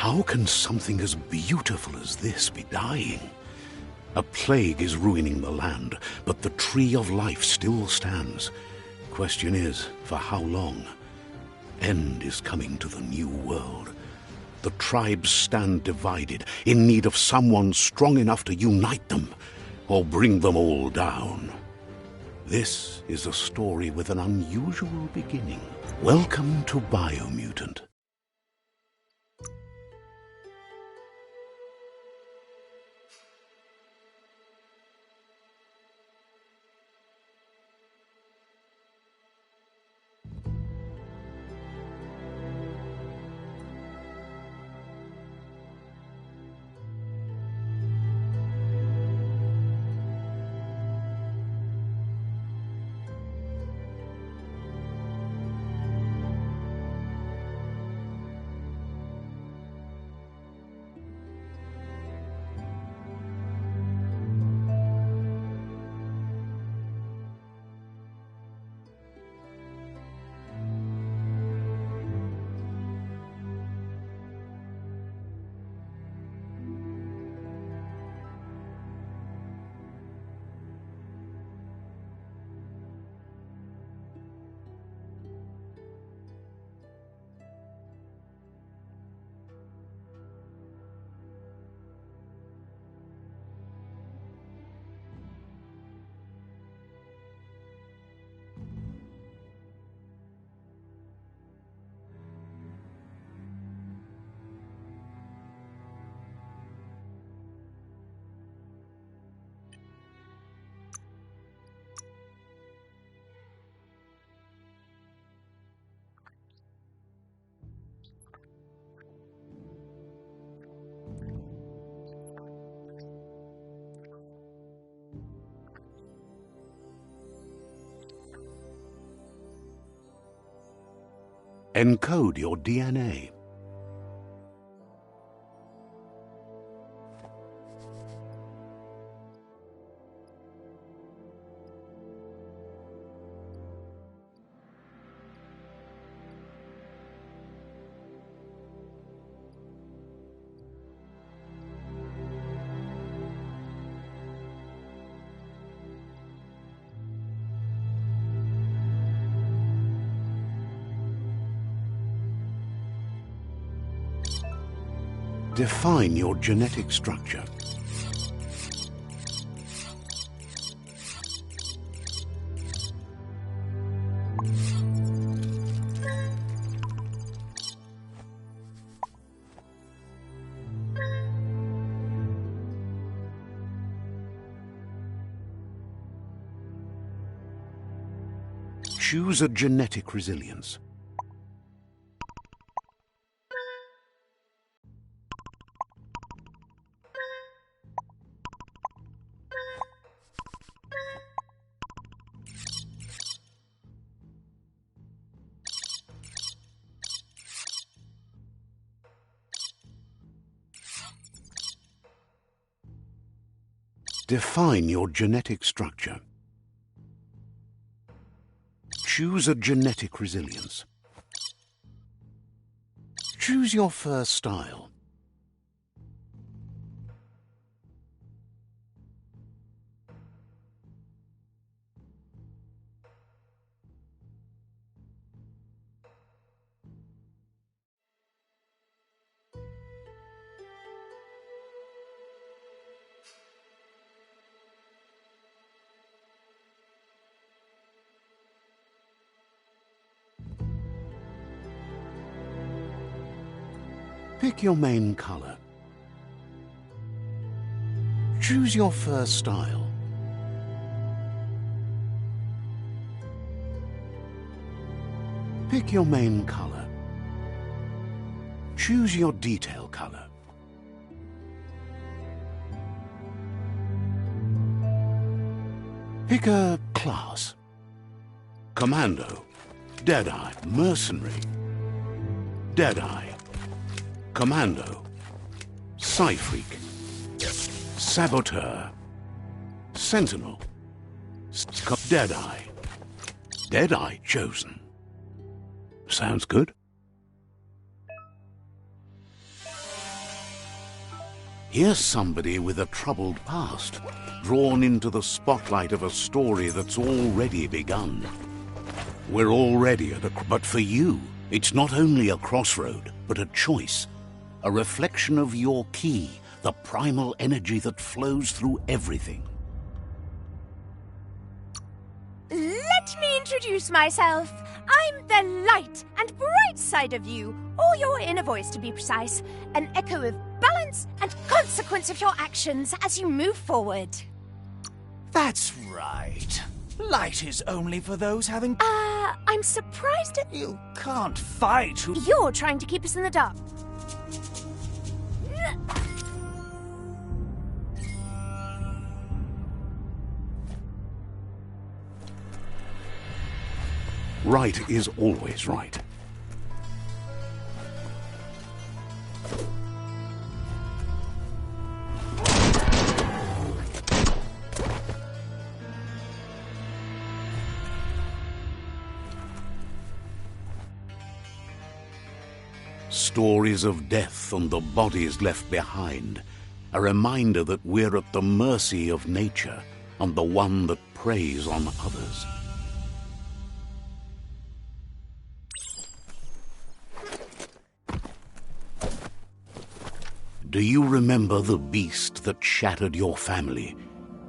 How can something as beautiful as this be dying? A plague is ruining the land, but the tree of life still stands. Question is, for how long? End is coming to the new world. The tribes stand divided, in need of someone strong enough to unite them, or bring them all down. This is a story with an unusual beginning. Welcome to Biomutant. Encode your DNA. Define your genetic structure. Choose a genetic resilience. Define your genetic structure. Choose a genetic resilience. Choose your fur style. Pick your main color. Choose your fur style. Pick your main color. Choose your detail color. Pick a class. Commando, Deadeye, Mercenary, Deadeye, Commando, Psy-Freak, Saboteur, Sentinel, Deadeye. Deadeye chosen. Sounds good. Here's somebody with a troubled past, drawn into the spotlight of a story that's already begun. We're already at but for you, it's not only a crossroad, but a choice. A reflection of your key, the primal energy that flows through everything. Let me introduce myself. I'm the light and bright side of you, or your inner voice to be precise, an echo of balance and consequence of your actions as you move forward. That's right. Light is only for those having... I'm surprised at... You can't fight who... You're trying to keep us in the dark. Right is always right. Stories of death and the bodies left behind, a reminder that we're at the mercy of nature and the one that preys on others. Do you remember the beast that shattered your family,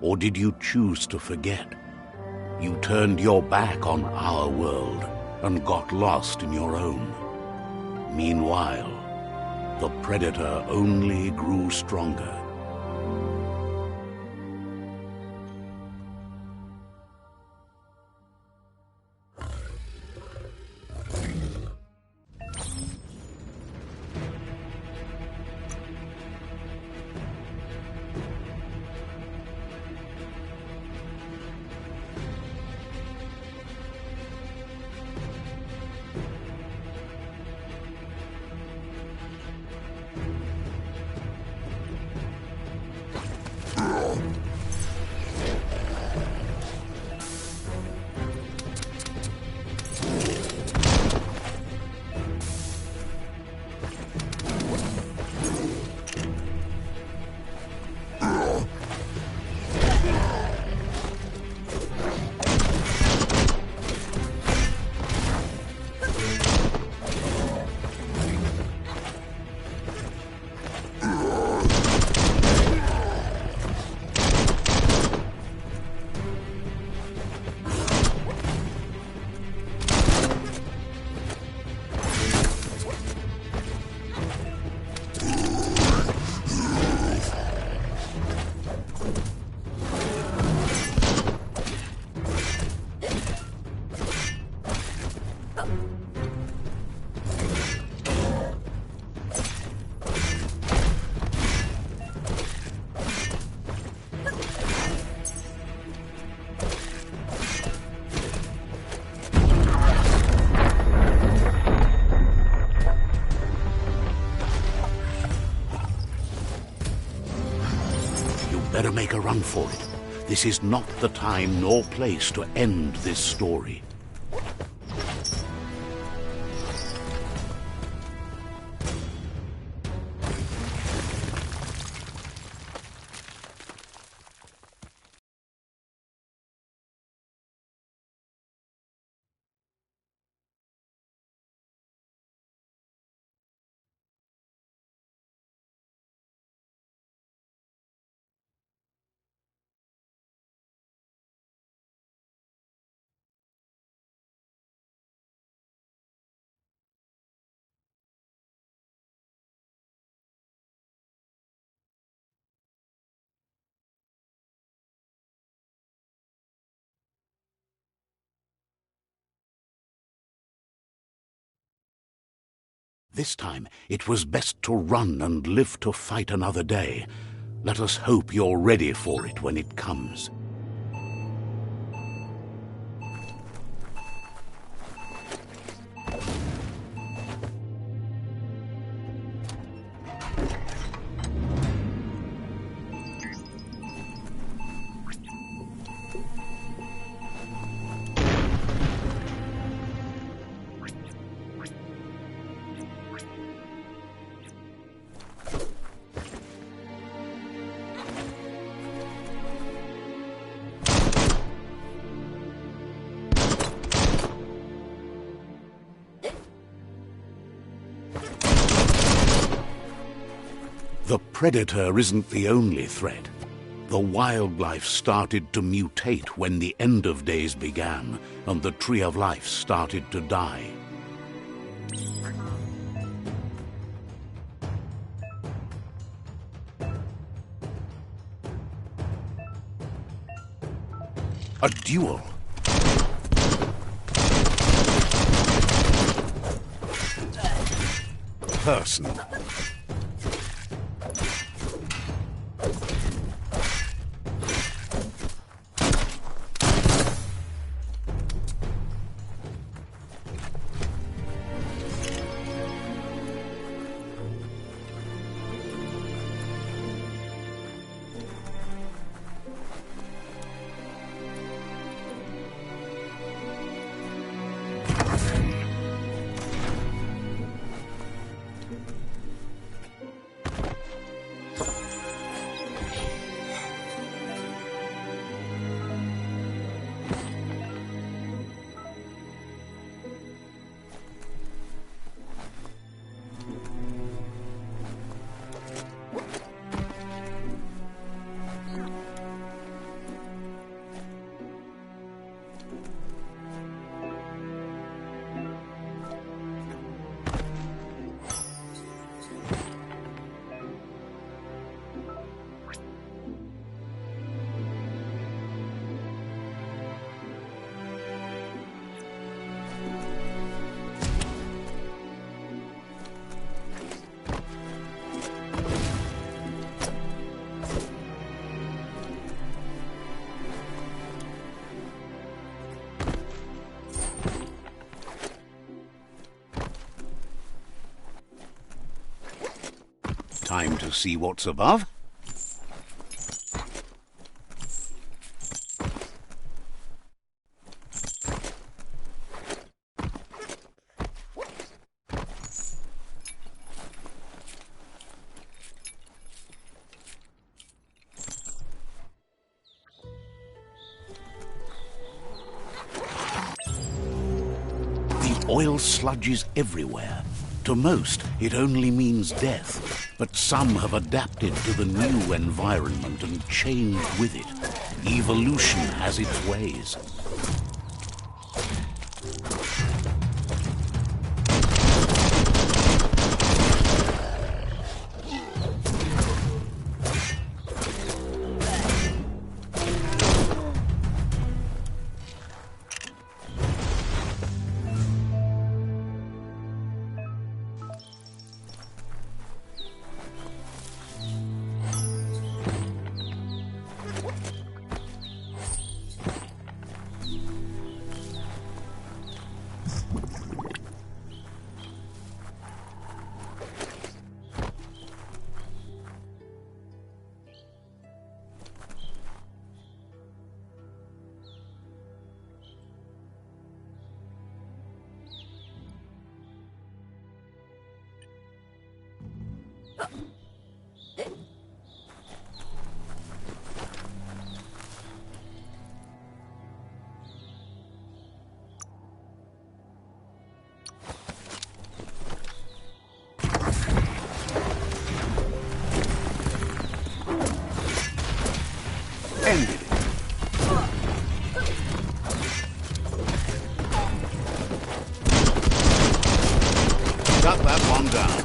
or did you choose to forget? You turned your back on our world and got lost in your own. Meanwhile, the predator only grew stronger. Better make a run for it. This is not the time nor place to end this story. This time, it was best to run and live to fight another day. Let us hope you're ready for it when it comes. The predator isn't the only threat. The wildlife started to mutate when the end of days began, and the Tree of Life started to die. A duel. Person. Time to see what's above. The oil sludges everywhere. To most, it only means death, but some have adapted to the new environment and changed with it. Evolution has its ways. Ended it. Got that one down.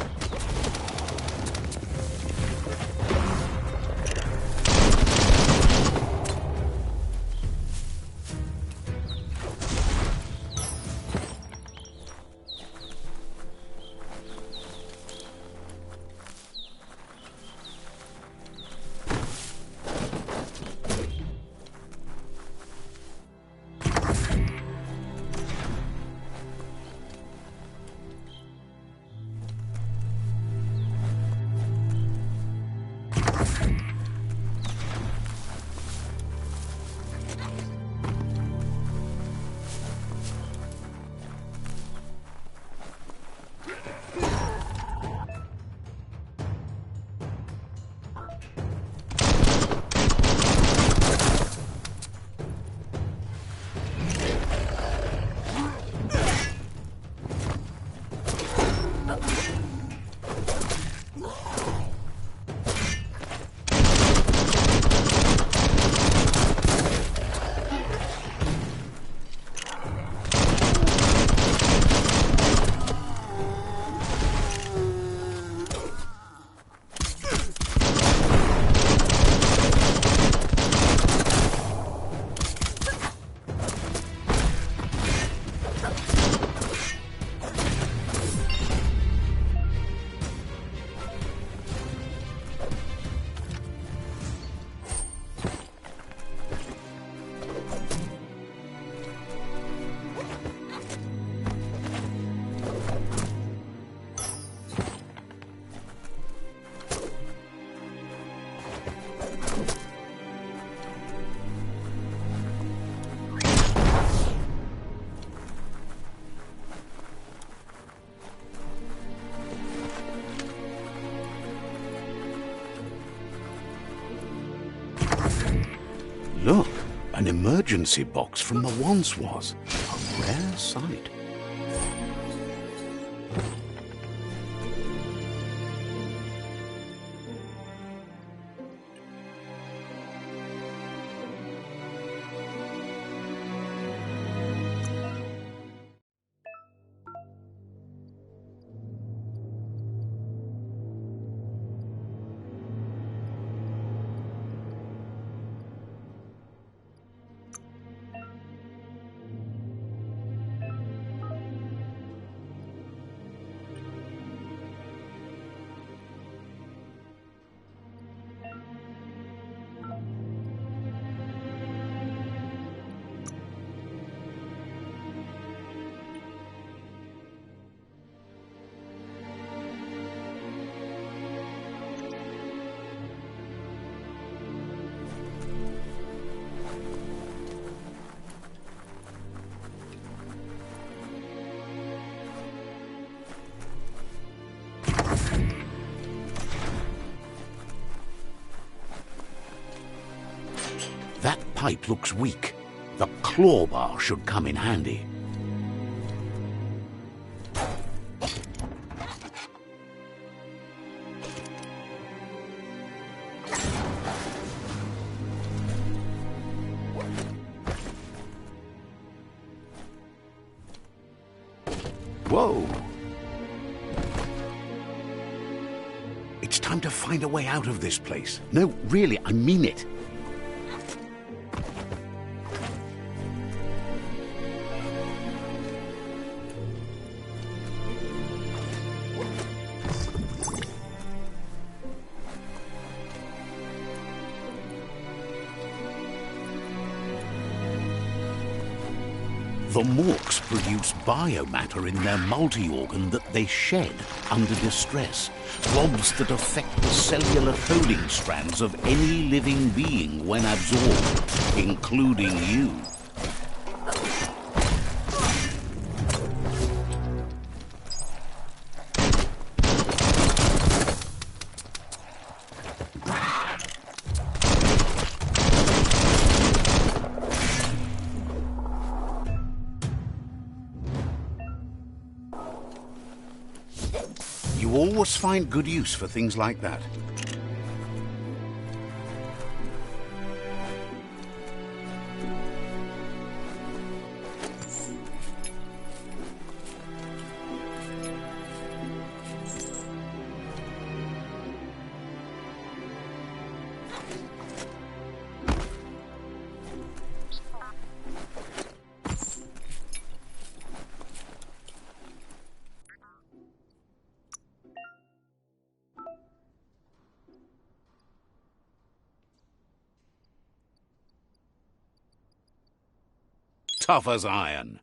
Look, an emergency box from the once was. A rare sight. That pipe looks weak. The claw bar should come in handy. Whoa! It's time to find a way out of this place. No, really, I mean it. The Morks produce biomatter in their multi-organ that they shed under distress, blobs that affect the cellular coding strands of any living being when absorbed, including you. You always find good use for things like that. Tough as iron.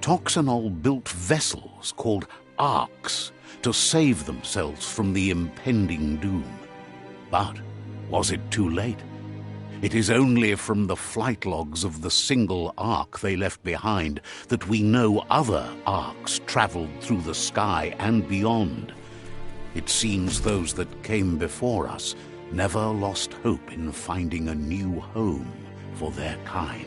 Toxanol built vessels called arcs to save themselves from the impending doom. But was it too late? It is only from the flight logs of the single ark they left behind that we know other arks traveled through the sky and beyond. It seems those that came before us never lost hope in finding a new home for their kind.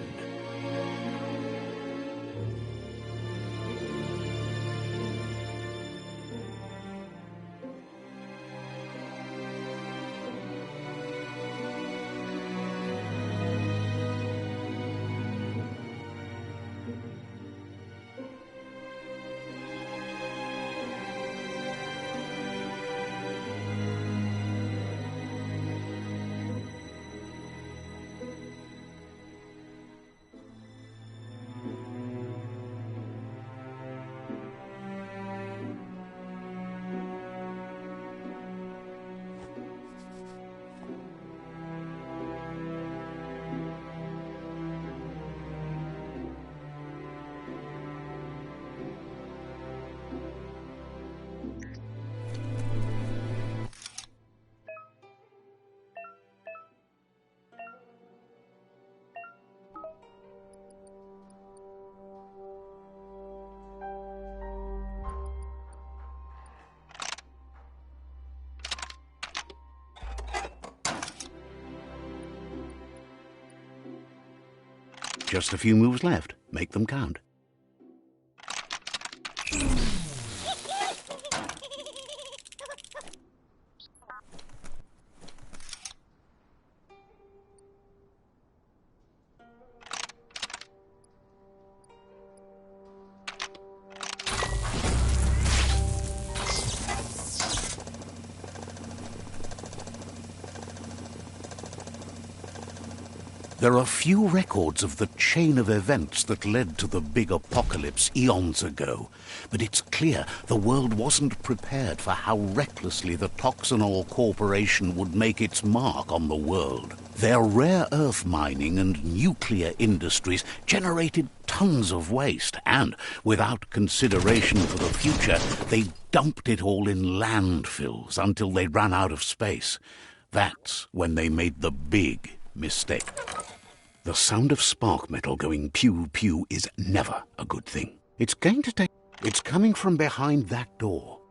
Just a few moves left. Make them count. There are few records of the chain of events that led to the big apocalypse eons ago, but it's clear the world wasn't prepared for how recklessly the Toxanol Corporation would make its mark on the world. Their rare earth mining and nuclear industries generated tons of waste, and, without consideration for the future, they dumped it all in landfills until they ran out of space. That's when they made the big mistake. The sound of spark metal going pew-pew is never a good thing. It's coming from behind that door.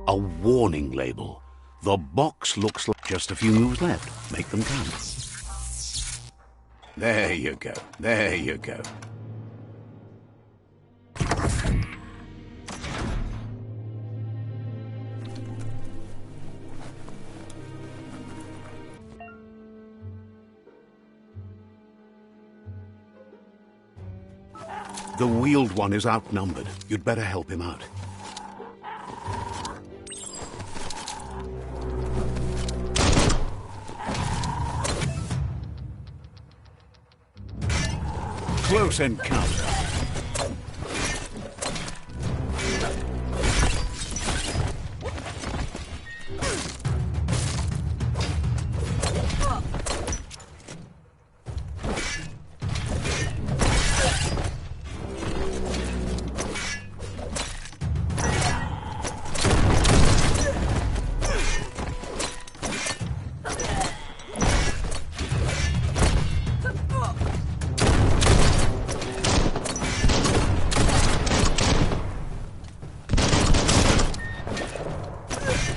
A warning label. The box looks like just a few moves left. Make them count. There you go. There you go. The wheeled one is outnumbered. You'd better help him out. Close encounter.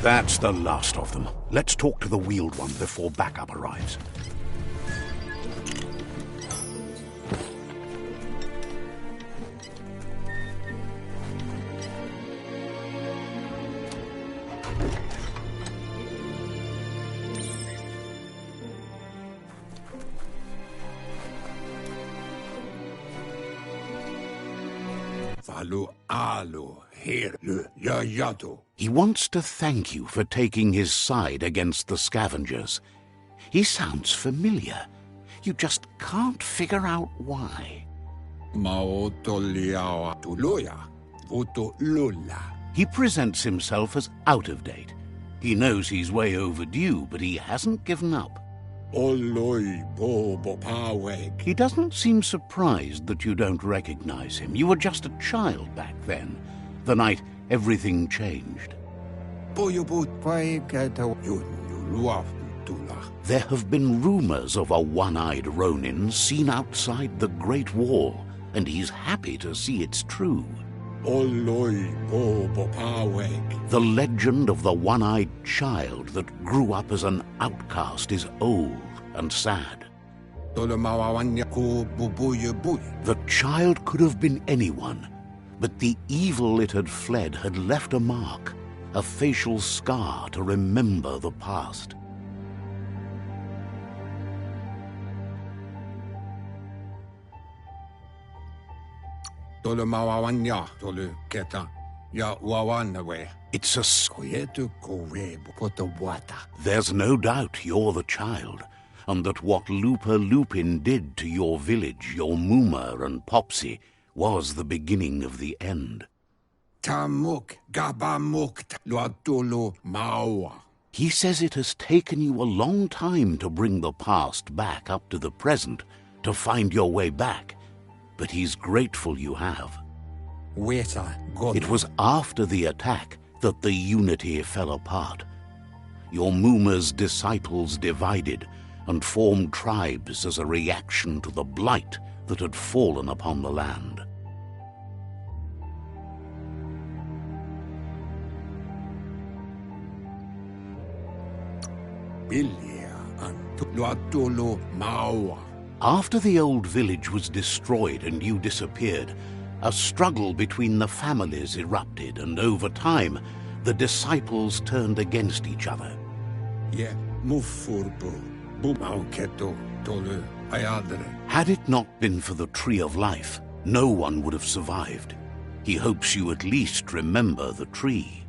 That's the last of them. Let's talk to the wheeled one before backup arrives. He wants to thank you for taking his side against the scavengers. He sounds familiar. You just can't figure out why. He presents himself as out of date. He knows he's way overdue, but he hasn't given up. He doesn't seem surprised that you don't recognize him. You were just a child back then, the night everything changed. There have been rumors of a one-eyed Ronin seen outside the Great Wall, and he's happy to see it's true. The legend of the one-eyed child that grew up as an outcast is old and sad. The child could have been anyone, but the evil it had fled had left a mark, a facial scar to remember the past. It's a There's no doubt you're the child, and that what Lupa Lupin did to your village, your Muma and Popsy, was the beginning of the end. He says it has taken you a long time to bring the past back up to the present, to find your way back, but he's grateful you have. It was after the attack that the unity fell apart. Your Muma's disciples divided and formed tribes as a reaction to the blight that had fallen upon the land. After the old village was destroyed and you disappeared, a struggle between the families erupted, and over time, the disciples turned against each other. Had it not been for the Tree of Life, no one would have survived. He hopes you at least remember the tree.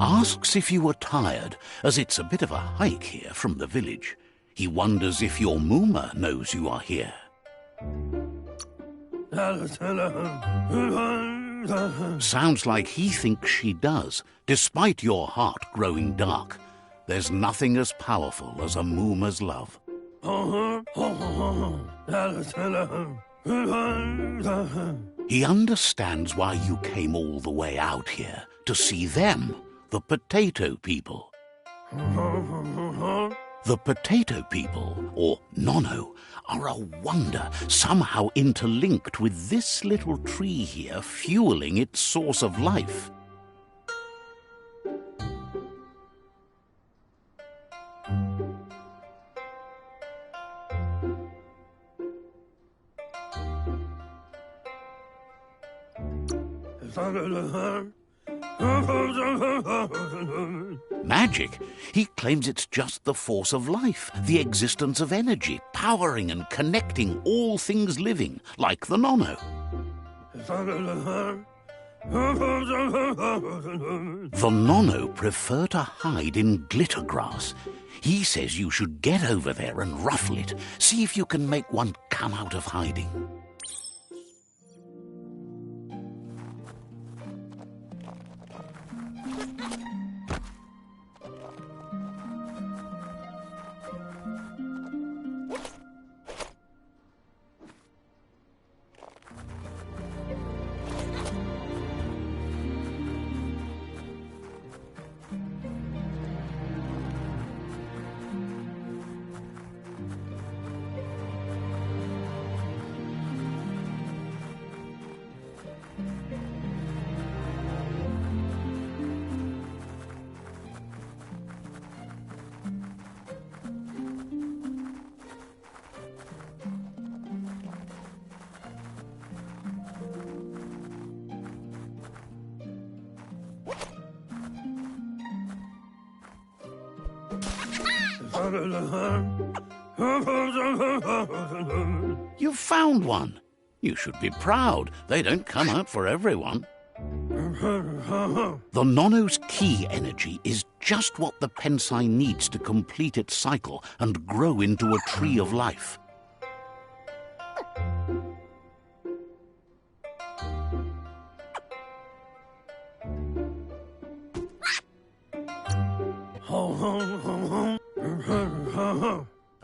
Asks if you are tired, as it's a bit of a hike here from the village. He wonders if your Muma knows you are here. Sounds like he thinks she does, despite your heart growing dark. There's nothing as powerful as a Muma's love. He understands why you came all the way out here, to see them, the potato people. The potato people, or Nono, are a wonder, somehow interlinked with this little tree here, fueling its source of life. Magic? He claims it's just the force of life, the existence of energy, powering and connecting all things living, like the Nono. The Nono prefer to hide in glitter grass. He says you should get over there and ruffle it. See if you can make one come out of hiding. You've found one. You should be proud. They don't come out for everyone. The Nono's key energy is just what the Pensai needs to complete its cycle and grow into a tree of life.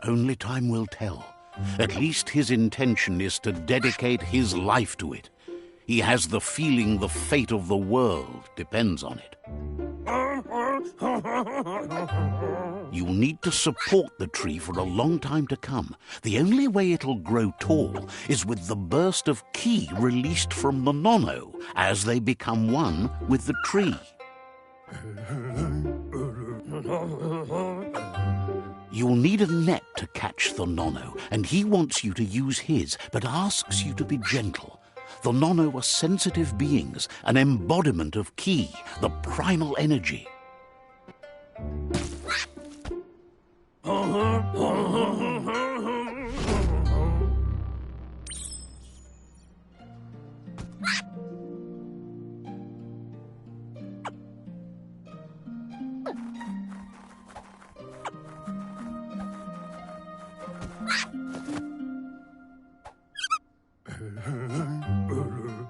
Only time will tell. At least his intention is to dedicate his life to it. He has the feeling the fate of the world depends on it. You'll need to support the tree for a long time to come. The only way it'll grow tall is with the burst of ki released from the Nono as they become one with the tree. You'll need a net to catch the Nono, and he wants you to use his, but asks you to be gentle. The Nono are sensitive beings, an embodiment of ki, the primal energy.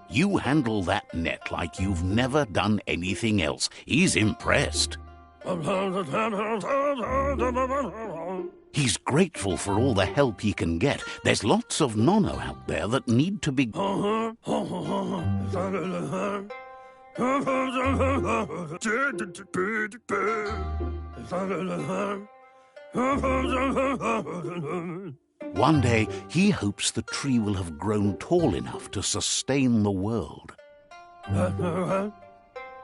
You handle that net like you've never done anything else. He's impressed. He's grateful for all the help he can get. There's lots of Nono out there that need to be... One day, he hopes the tree will have grown tall enough to sustain the world.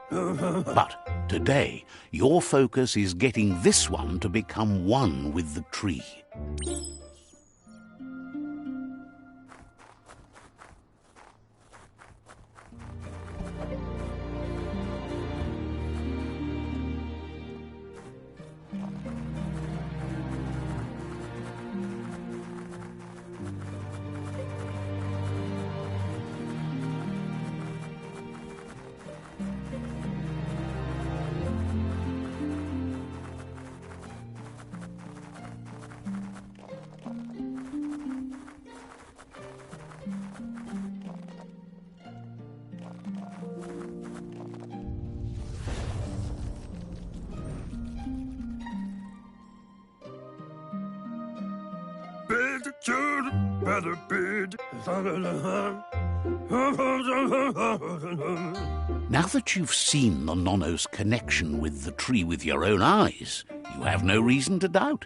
But today, your focus is getting this one to become one with the tree. Now that you've seen the Nono's connection with the tree with your own eyes, you have no reason to doubt.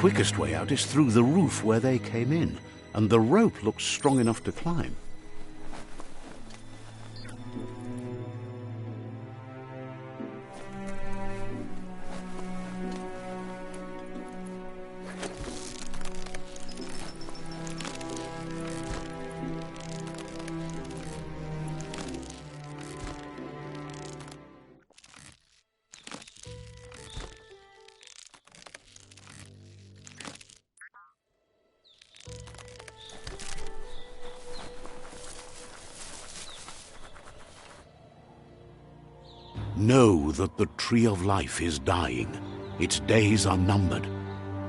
quickest way out is through the roof where they came in, and the rope looks strong enough to climb. Know that the Tree of Life is dying. Its days are numbered.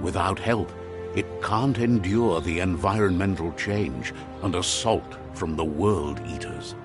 Without help, it can't endure the environmental change and assault from the World Eaters.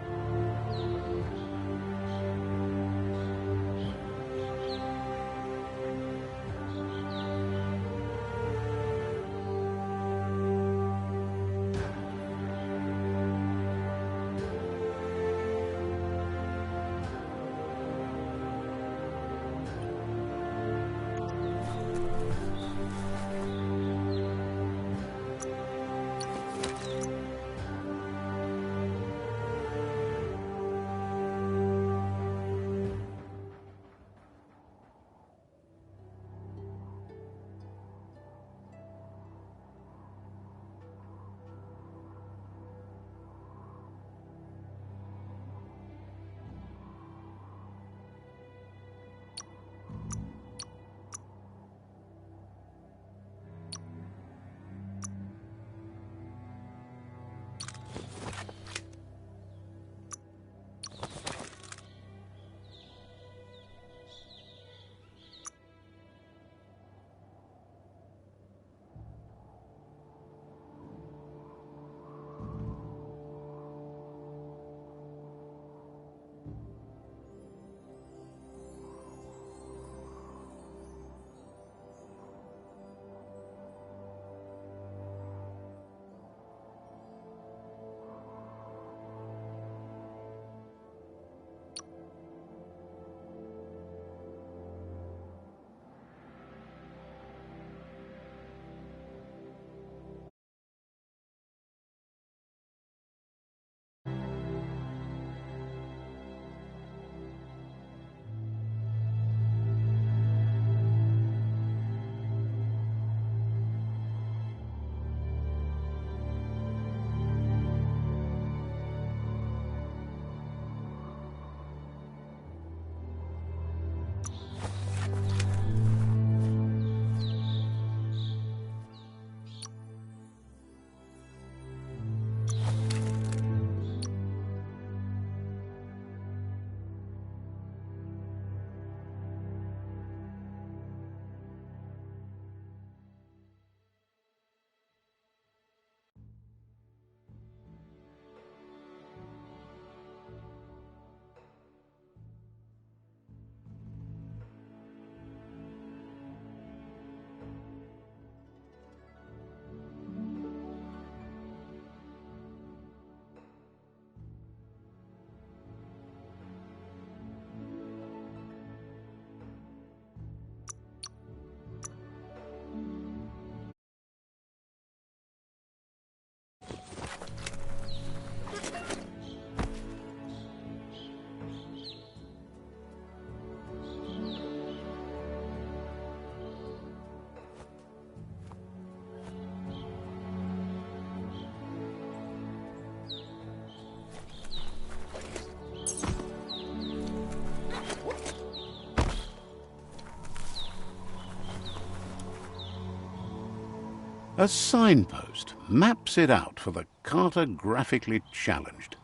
A signpost maps it out for the cartographically challenged.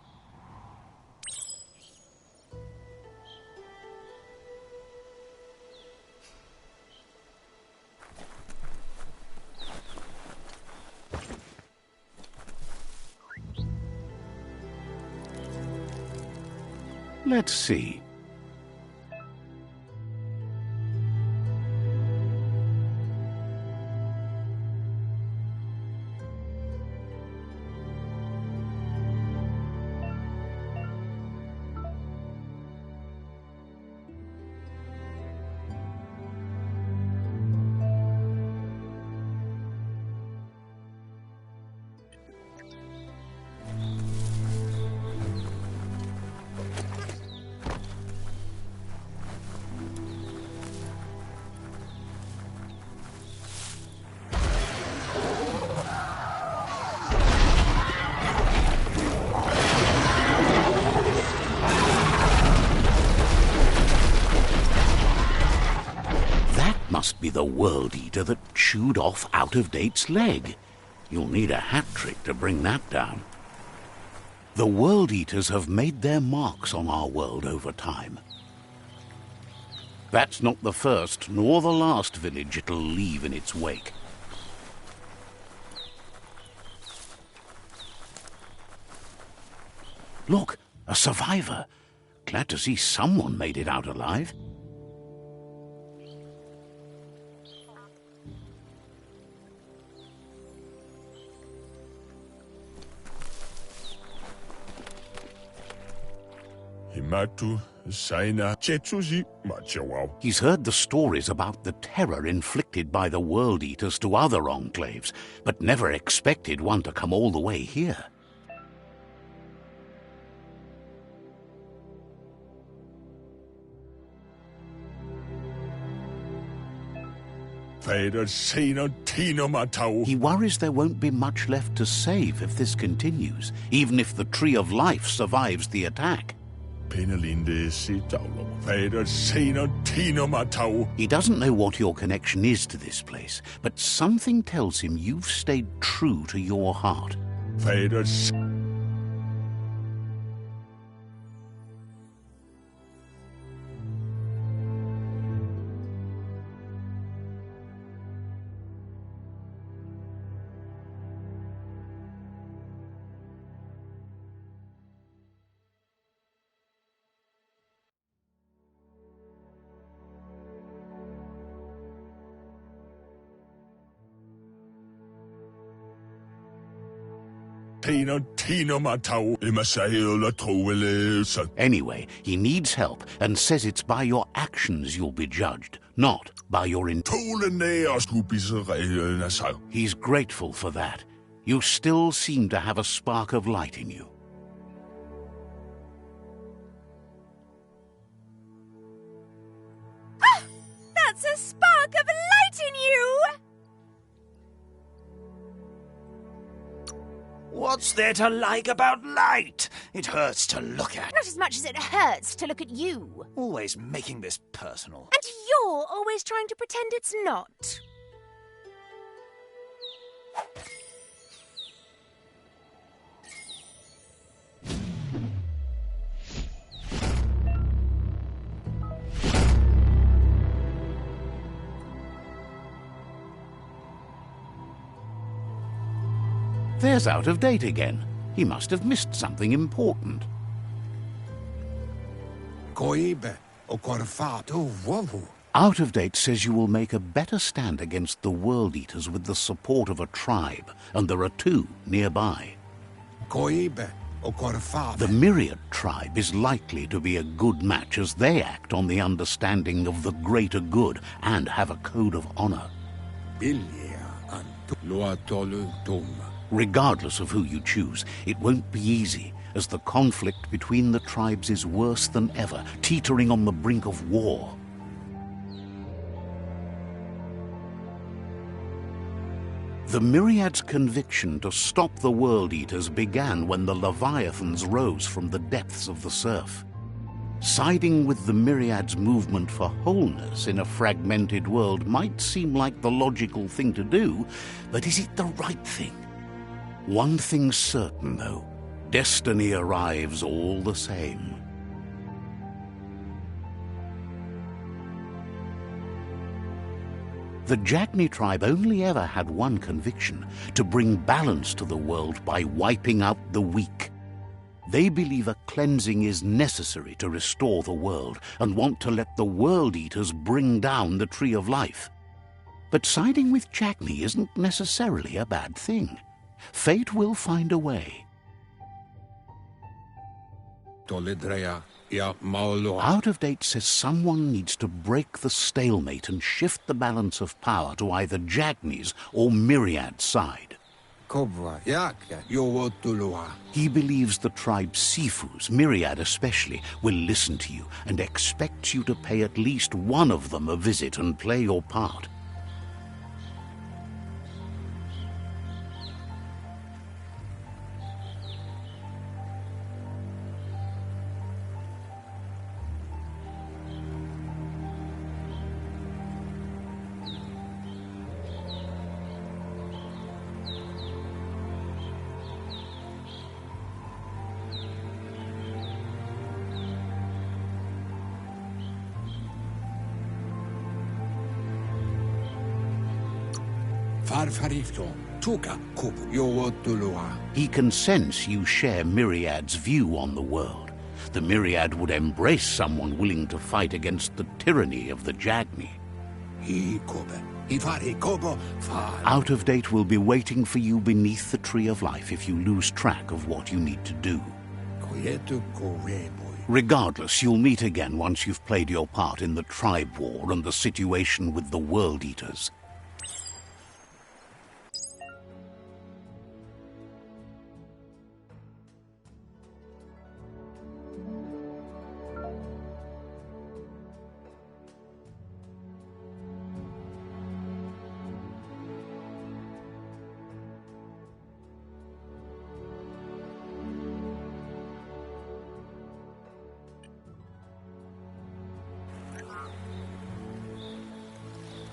Let's see. be the World Eater that chewed off Out-of-Date's leg. You'll need a hat trick to bring that down. The World Eaters have made their marks on our world over time. That's not the first nor the last village it'll leave in its wake. Look, a survivor. Glad to see someone made it out alive. He's heard the stories about the terror inflicted by the World Eaters to other enclaves, but never expected one to come all the way here. He worries there won't be much left to save if this continues, even if the Tree of Life survives the attack. He doesn't know what your connection is to this place, but something tells him you've stayed true to your heart. Anyway, he needs help and says it's by your actions you'll be judged, not by your He's grateful for that. You still seem to have a spark of light in you. Ah! That's a spark of light in you! What's there to like about light? It hurts to look at. Not as much as it hurts to look at you. Always making this personal. And you're always trying to pretend it's not. There's Out-of-Date again. He must have missed something important. Out-of-Date says you will make a better stand against the World Eaters with the support of a tribe, and there are two nearby. The Myriad tribe is likely to be a good match as they act on the understanding of the greater good and have a code of honor. Regardless of who you choose, it won't be easy, as the conflict between the tribes is worse than ever, teetering on the brink of war. The Myriad's conviction to stop the World Eaters began when the Leviathans rose from the depths of the surf. Siding with the Myriad's movement for wholeness in a fragmented world might seem like the logical thing to do, but is it the right thing? One thing's certain, though. Destiny arrives all the same. The Jagni tribe only ever had one conviction: to bring balance to the world by wiping out the weak. They believe a cleansing is necessary to restore the world and want to let the World Eaters bring down the Tree of Life. But siding with Jagni isn't necessarily a bad thing. Fate will find a way. Out-of-Date says someone needs to break the stalemate and shift the balance of power to either Jagni's or Myriad's side. He believes the tribe's Sifus, Myriad especially, will listen to you and expects you to pay at least one of them a visit and play your part. He can sense you share Myriad's view on the world. The Myriad would embrace someone willing to fight against the tyranny of the Jagni. Out of Date will be waiting for you beneath the Tree of Life if you lose track of what you need to do. Regardless, you'll meet again once you've played your part in the tribe war and the situation with the World Eaters.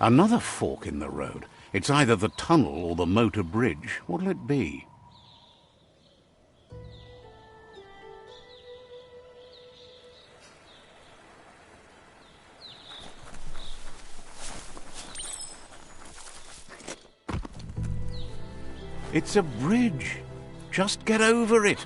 Another fork in the road. It's either the tunnel or the motor bridge. What'll it be? It's a bridge. Just get over it.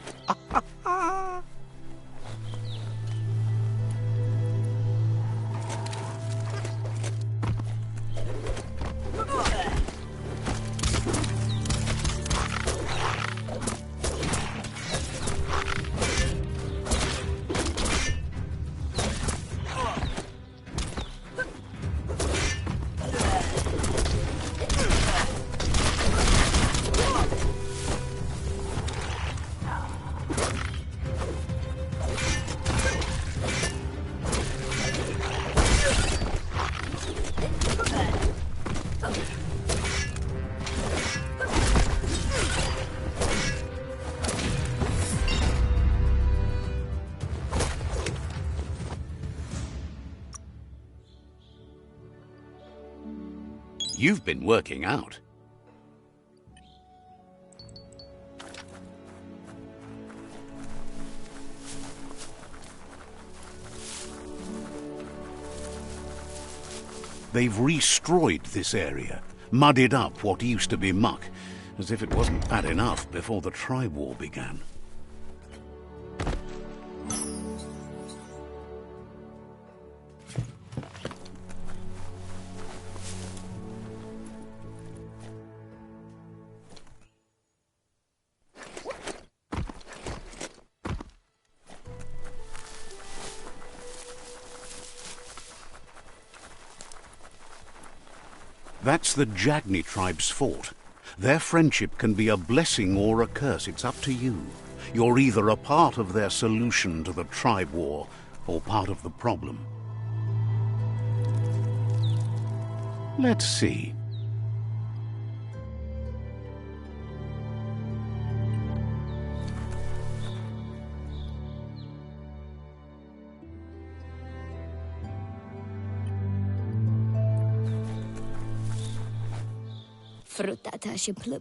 You've been working out. They've destroyed this area, muddied up what used to be muck, as if it wasn't bad enough before the tribe war began. That's the Jagni tribe's fort. Their friendship can be a blessing or a curse. It's up to you. You're either a part of their solution to the tribe war or part of the problem. Let's see.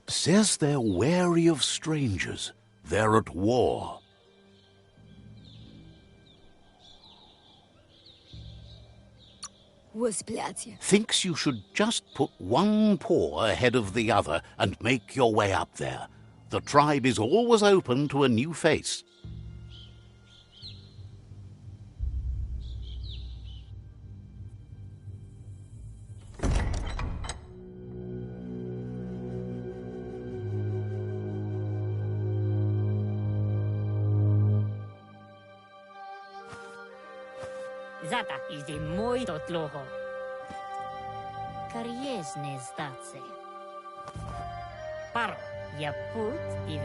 Says they're wary of strangers. They're at war. Thinks you should just put one paw ahead of the other and make your way up there. The tribe is always open to a new face. Zata is the muito tloho. Kariesne zdace. Paro, ya put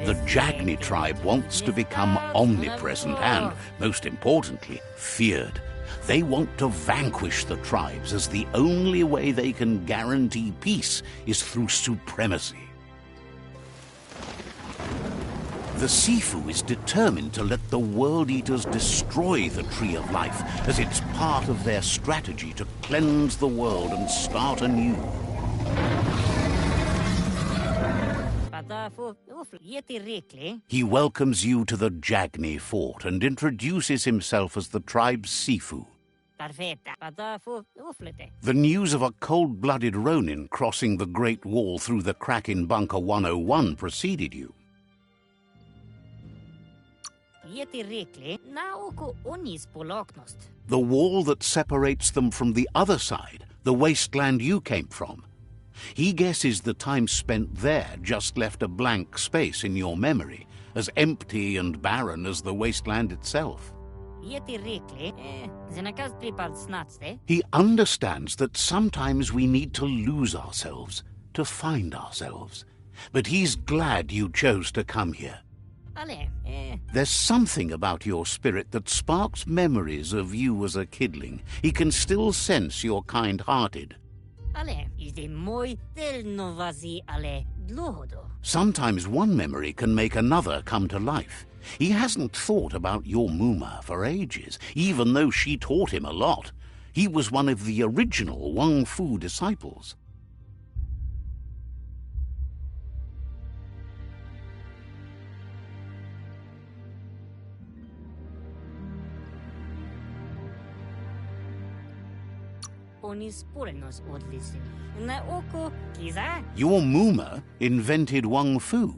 The Jagni tribe wants to become omnipresent and, most importantly, feared. They want to vanquish the tribes, as the only way they can guarantee peace is through supremacy. The Sifu is determined to let the World Eaters destroy the Tree of Life, as it's part of their strategy to cleanse the world and start anew. He welcomes you to the Jagni fort and introduces himself as the tribe's Sifu. Perfetta. Patafu uflete. The news of a cold-blooded Ronin crossing the Great Wall through the crack in Bunker 101 preceded you. Yeti rikli na oko onis poloknost. The wall that separates them from the other side, the wasteland you came from. He guesses the time spent there just left a blank space in your memory, as empty and barren as the wasteland itself. Yeti rikli, zenakas pripad snatste. He understands that sometimes we need to lose ourselves, to find ourselves. But he's glad you chose to come here. Ale, There's something about your spirit that sparks memories of you as a kidling. He can still sense you're kind-hearted. ale, is de moi del novazi ale dlohodo. Sometimes one memory can make another come to life. He hasn't thought about your Muma for ages, even though she taught him a lot. He was one of the original Wang Fu disciples. Onis purenos odlisini. Na oko kiza. Your Muma invented Wang Fu.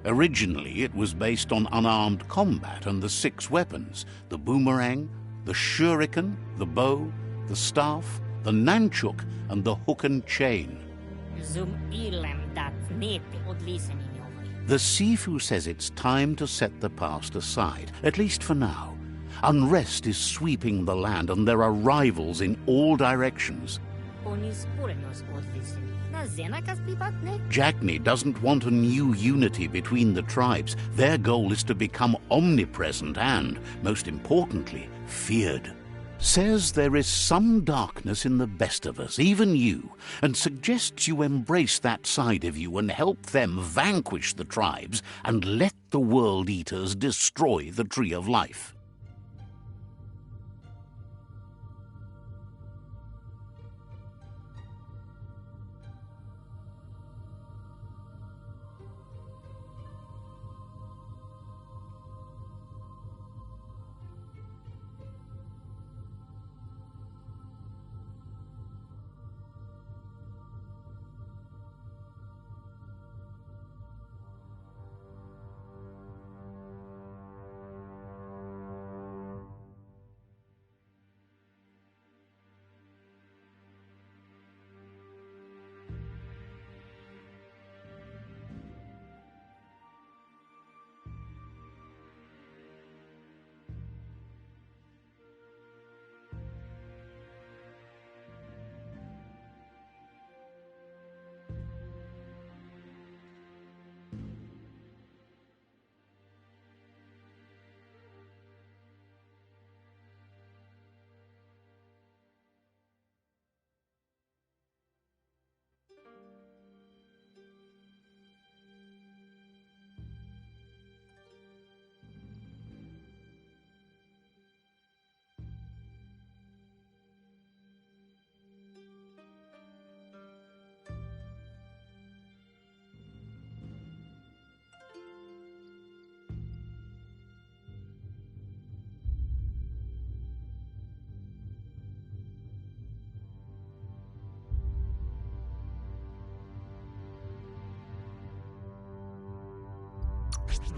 Originally, it was based on unarmed combat and the 6 weapons: the boomerang, the shuriken, the bow, the staff, the nunchuk, and the hook and chain. Zum ilem dat nete odlisini novi. The Sifu says it's time to set the past aside, at least for now. Unrest is sweeping the land, and there are rivals in all directions. Onis purenos odlisini. Na zenakas pripad ne. Jagni doesn't want a new unity between the tribes. Their goal is to become omnipresent and, most importantly, feared. Says there is some darkness in the best of us, even you, and suggests you embrace that side of you and help them vanquish the tribes and let the World Eaters destroy the Tree of Life.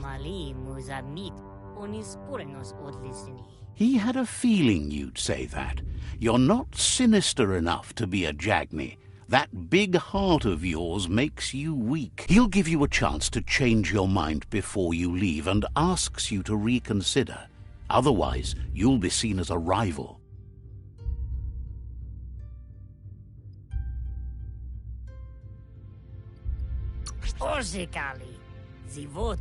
Mali muzamit. Onis purenos odlisini. He had a feeling you'd say that. You're not sinister enough to be a Jagni. That big heart of yours makes you weak. He'll give you a chance to change your mind before you leave and asks you to reconsider. Otherwise, you'll be seen as a rival. Orzikali. Zivot.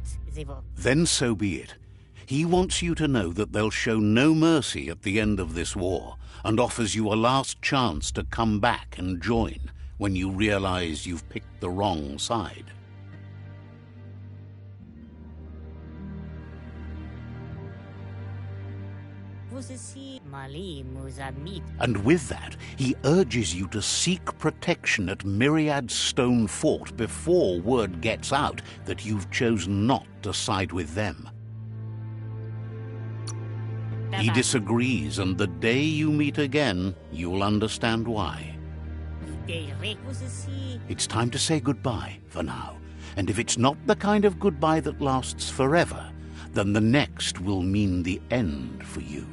Then so be it. He wants you to know that they'll show no mercy at the end of this war, and offers you a last chance to come back and join when you realize you've picked the wrong side. Mali muzamit. And with that, he urges you to seek protection at Myriad's stone fort before word gets out that you've chosen not to side with them. He disagrees, and the day you meet again, you'll understand why. It's time to say goodbye for now. And if it's not the kind of goodbye that lasts forever, then the next will mean the end for you.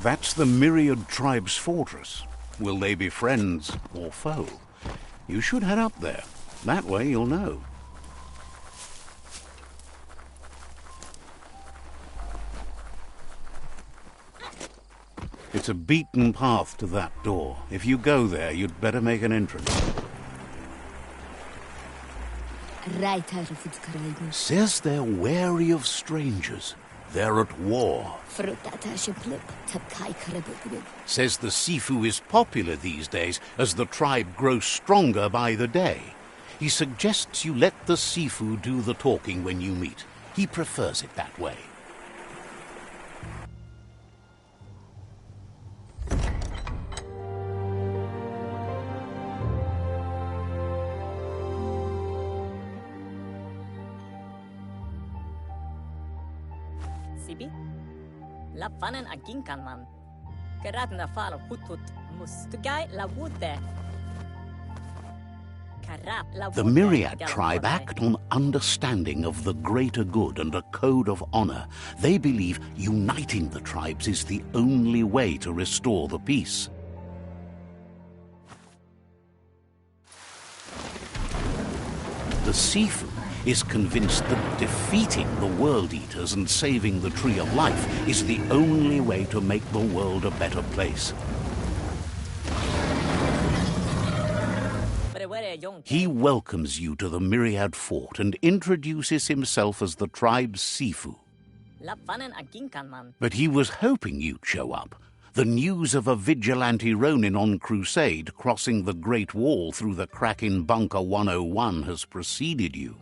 That's the Myriad Tribe's fortress. Will they be friends or foe? You should head up there. That way you'll know. It's a beaten path to that door. If you go there, you'd better make an entrance. Says they're wary of strangers. They're at war. Says the Sifu is popular these days as the tribe grows stronger by the day. He suggests you let the Sifu do the talking when you meet. He prefers it that way. Sibi? La fanen aginkan man. Karatna fala hutut mustugai la wude. The Myriad tribe act on understanding of the greater good and a code of honor. They believe uniting the tribes is the only way to restore the peace. The Sifu is convinced that defeating the World Eaters and saving the Tree of Life is the only way to make the world a better place. He welcomes you to the Myriad Fort and introduces himself as the tribe's Sifu. But he was hoping you'd show up. The news of a vigilante Ronin on crusade crossing the Great Wall through the crack in Bunker 101 has preceded you.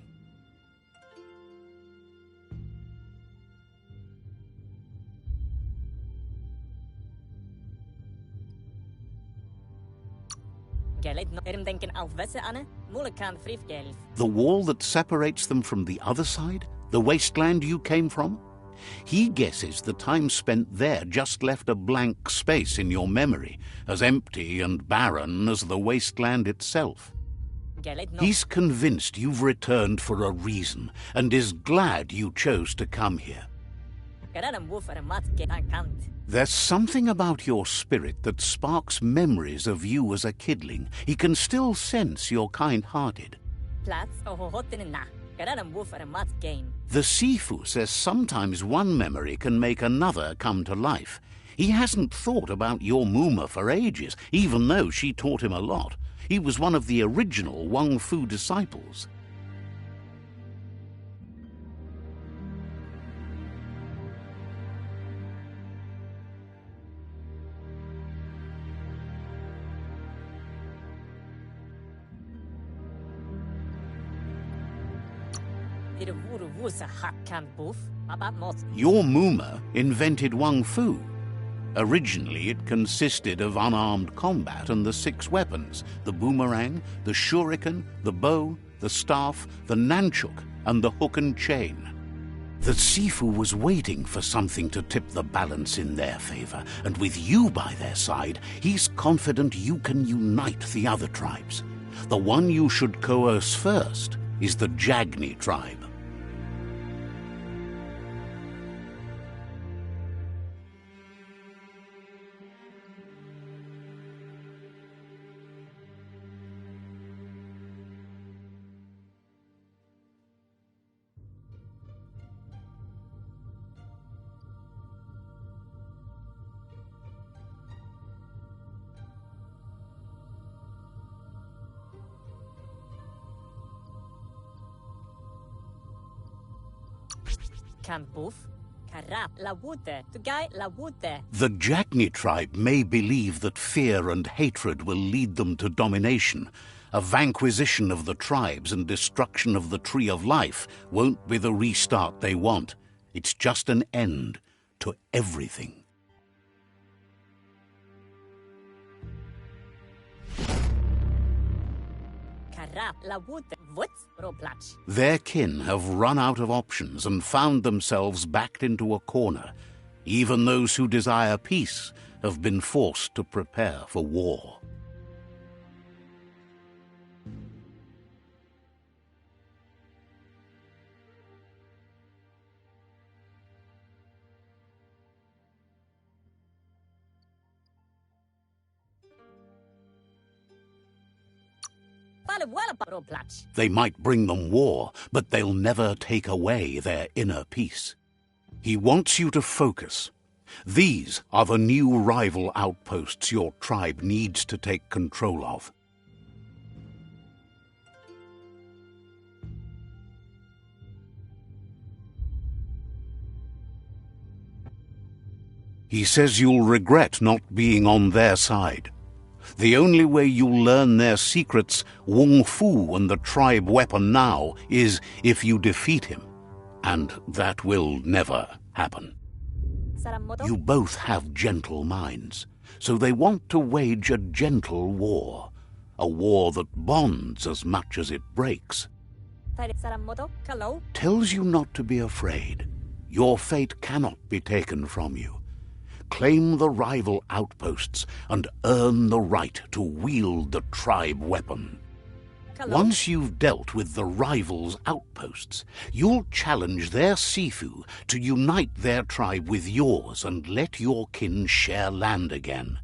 The wall that separates them from the other side? The wasteland you came from? He guesses the time spent there just left a blank space in your memory, as empty and barren as the wasteland itself. He's convinced you've returned for a reason, and is glad you chose to come here. There's something about your spirit that sparks memories of you as a kidling. He can still sense you're kind-hearted. The Sifu says sometimes one memory can make another come to life. He hasn't thought about your Muma for ages, even though she taught him a lot. He was one of the original Wang Fu disciples. Your Muma invented Wang Fu. Originally, it consisted of unarmed combat and the 6 weapons: the boomerang, the shuriken, the bow, the staff, the nunchuk, and the hook and chain. The Sifu was waiting for something to tip the balance in their favor, and with you by their side, he's confident you can unite the other tribes. The one you should coerce first is the Jagni tribe. The Jagni tribe may believe that fear and hatred will lead them to domination. A vanquisition of the tribes and destruction of the Tree of Life won't be the restart they want. It's just an end to everything. Their kin have run out of options and found themselves backed into a corner. Even those who desire peace have been forced to prepare for war. They might bring them war, but they'll never take away their inner peace. He wants you to focus. These are the new rival outposts your tribe needs to take control of. He says you'll regret not being on their side. The only way you'll learn their secrets, Wung Fu and the tribe weapon now, is if you defeat him. And that will never happen. You both have gentle minds, so they want to wage a gentle war. A war that bonds as much as it breaks. Tells you not to be afraid. Your fate cannot be taken from you. Claim the rival outposts and earn the right to wield the tribe weapon. Once you've dealt with the rivals' outposts, you'll challenge their Sifu to unite their tribe with yours and let your kin share land again.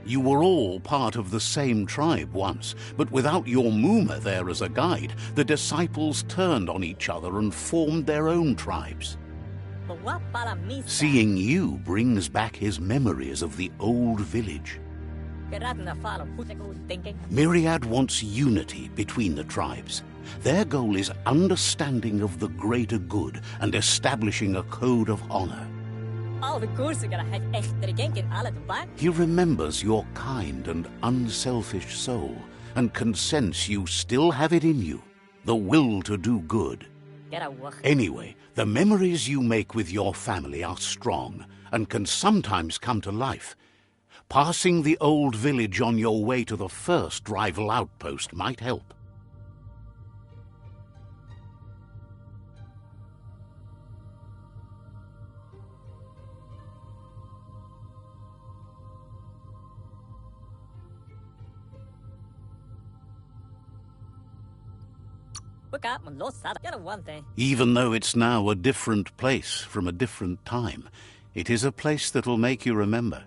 You were all part of the same tribe once, but without your Muma there as a guide, the disciples turned on each other and formed their own tribes. Seeing you brings back his memories of the old village. Myriad wants unity between the tribes. Their goal is understanding of the greater good and establishing a code of honor. He remembers your kind and unselfish soul and can sense you still have it in you, the will to do good. Anyway, the memories you make with your family are strong and can sometimes come to life. Passing the old village on your way to the first rival outpost might help. Even though it's now a different place from a different time, it is a place that'll make you remember.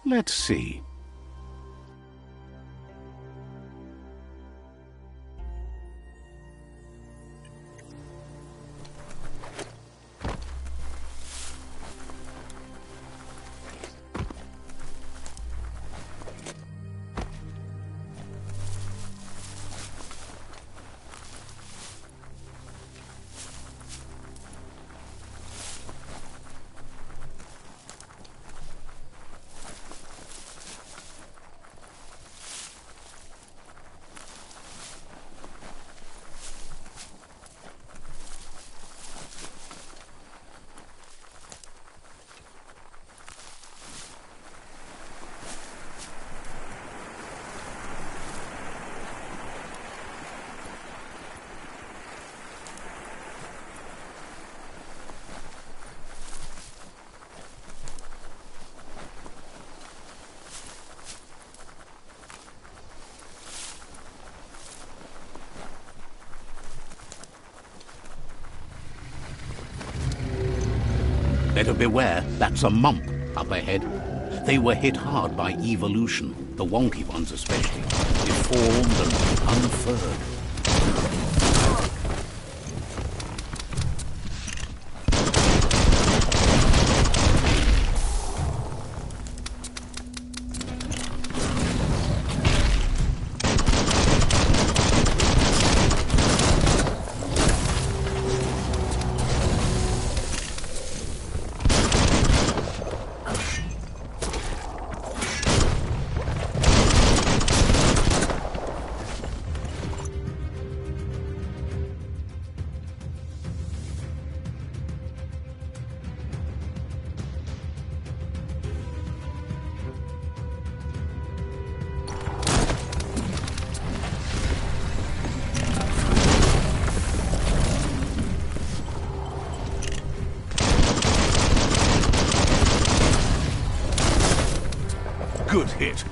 Let's see. Better beware, that's a mump up ahead. They were hit hard by evolution, the wonky ones especially, deformed and unfurred. Good hit.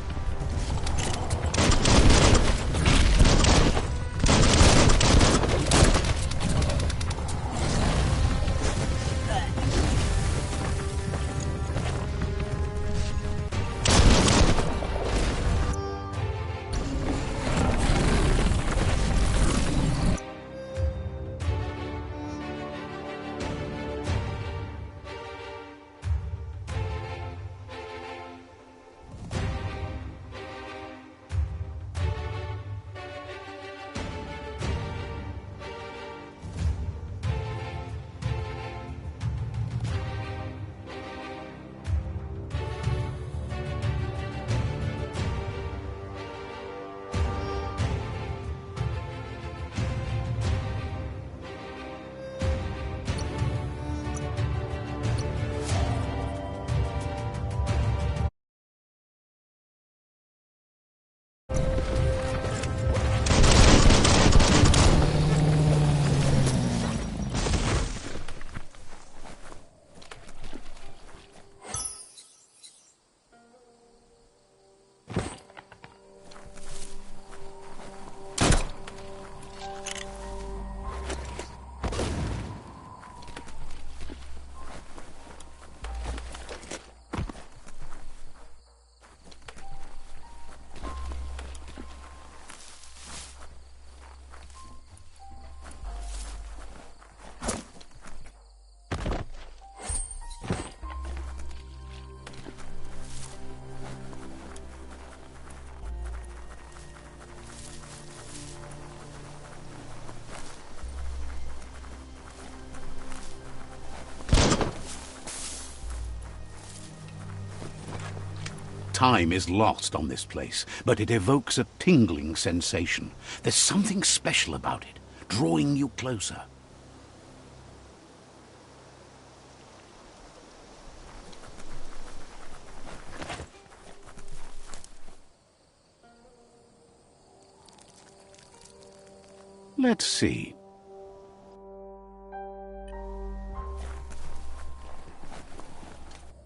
Time is lost on this place, but it evokes a tingling sensation. There's something special about it, drawing you closer. Let's see.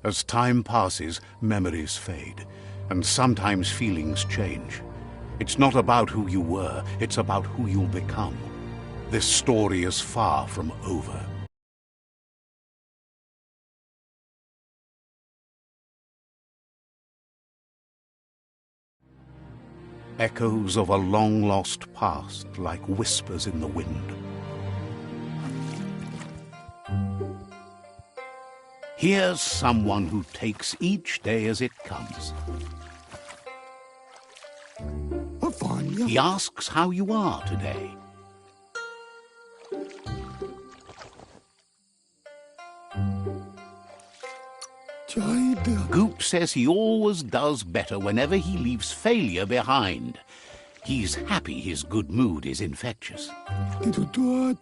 As time passes, memories fade, and sometimes feelings change. It's not about who you were, it's about who you'll become. This story is far from over. Echoes of a long-lost past like whispers in the wind. Here's someone who takes each day as it comes. He asks how you are today. Goop says he always does better whenever he leaves failure behind. He's happy his good mood is infectious.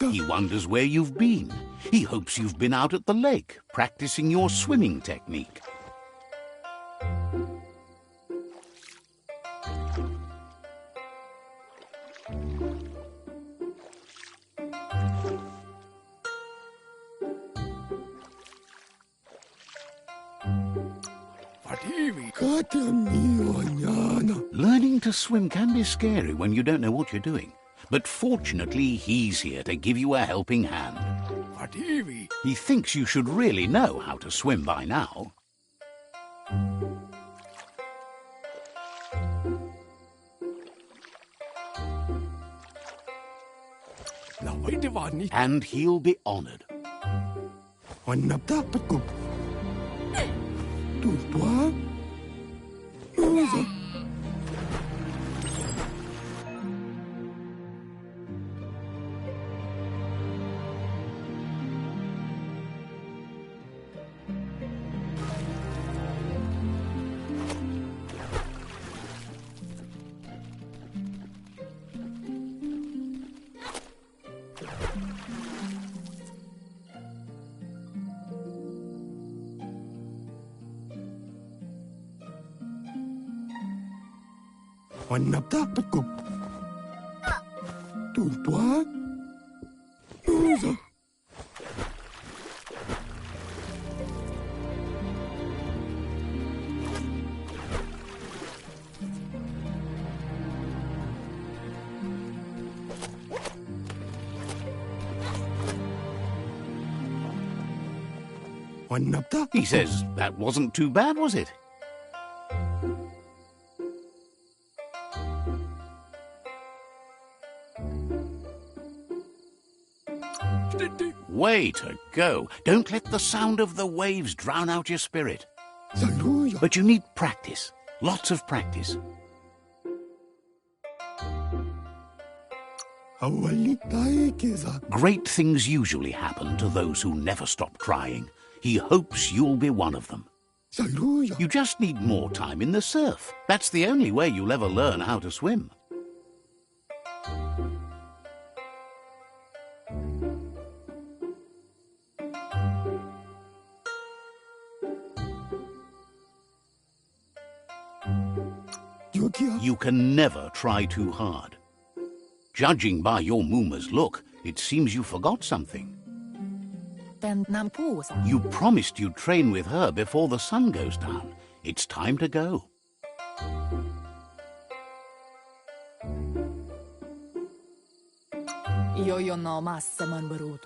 He wonders where you've been. He hopes you've been out at the lake, practicing your swimming technique. Learning to swim can be scary when you don't know what you're doing. But fortunately, he's here to give you a helping hand. He thinks you should really know how to swim by now. And he'll be honored. He says that wasn't too bad, was it? Way to go. Don't let the sound of the waves drown out your spirit. But you need practice. Lots of practice. Great things usually happen to those who never stop trying. He hopes you'll be one of them. You just need more time in the surf. That's the only way you'll ever learn how to swim. You can never try too hard. Judging by your Mooma's look, it seems you forgot something. You promised you'd train with her before the sun goes down. It's time to go.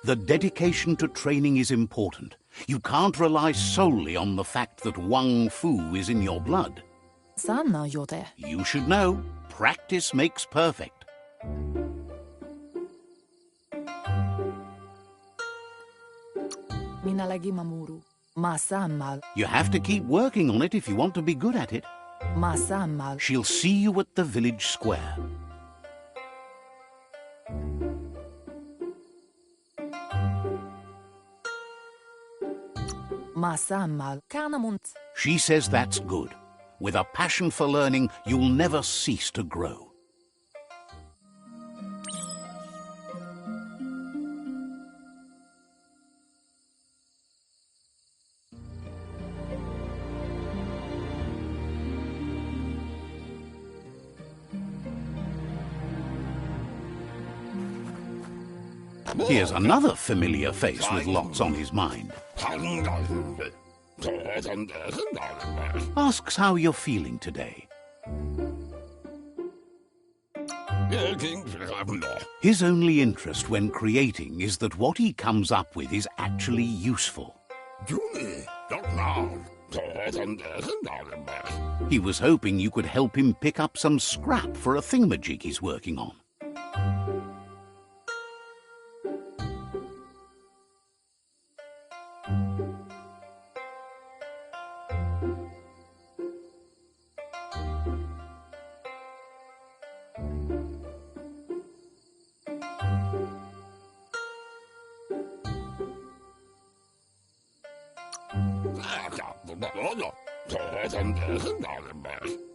The dedication to training is important. You can't rely solely on the fact that Wang Fu is in your blood. You should know, practice makes perfect. You have to keep working on it if you want to be good at it. She'll see you at the village square. She says that's good. With a passion for learning, you'll never cease to grow. Here's another familiar face with lots on his mind. Asks how you're feeling today. His only interest when creating is that what he comes up with is actually useful. He was hoping you could help him pick up some scrap for a thingamajig he's working on.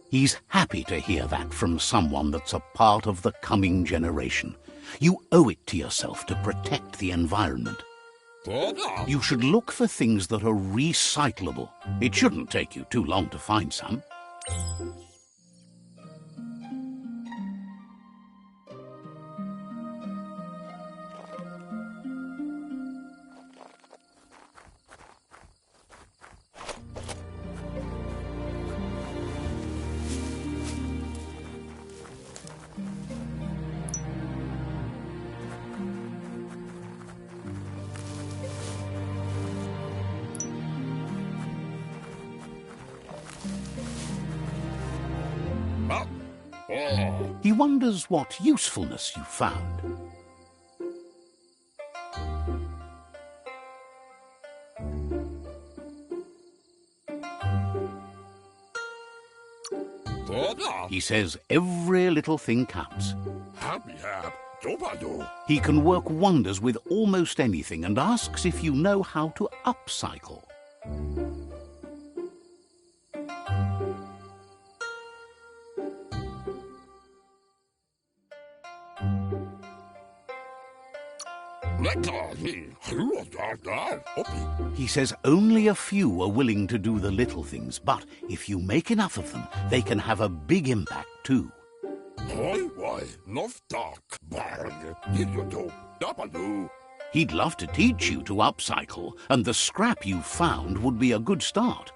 He's happy to hear that from someone that's a part of the coming generation. You owe it to yourself to protect the environment. You should look for things that are recyclable. It shouldn't take you too long to find some. He wonders what usefulness you found. He says every little thing counts. He can work wonders with almost anything and asks if you know how to upcycle. He says only a few are willing to do the little things, but if you make enough of them, they can have a big impact too. He'd love to teach you to upcycle, and the scrap you found would be a good start.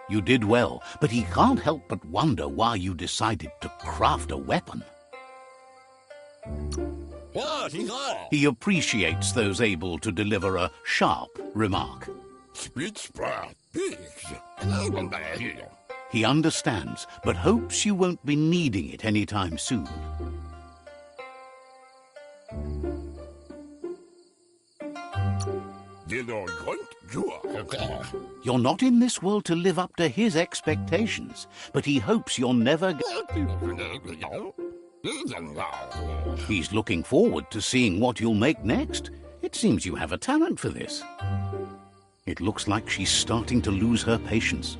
You did well, but he can't help but wonder why you decided to craft a weapon. He appreciates those able to deliver a sharp remark. He understands, but hopes you won't be needing it anytime soon. You're not in this world to live up to his expectations, but he hopes you'll never... He's looking forward to seeing what you'll make next. It seems you have a talent for this. It looks like she's starting to lose her patience.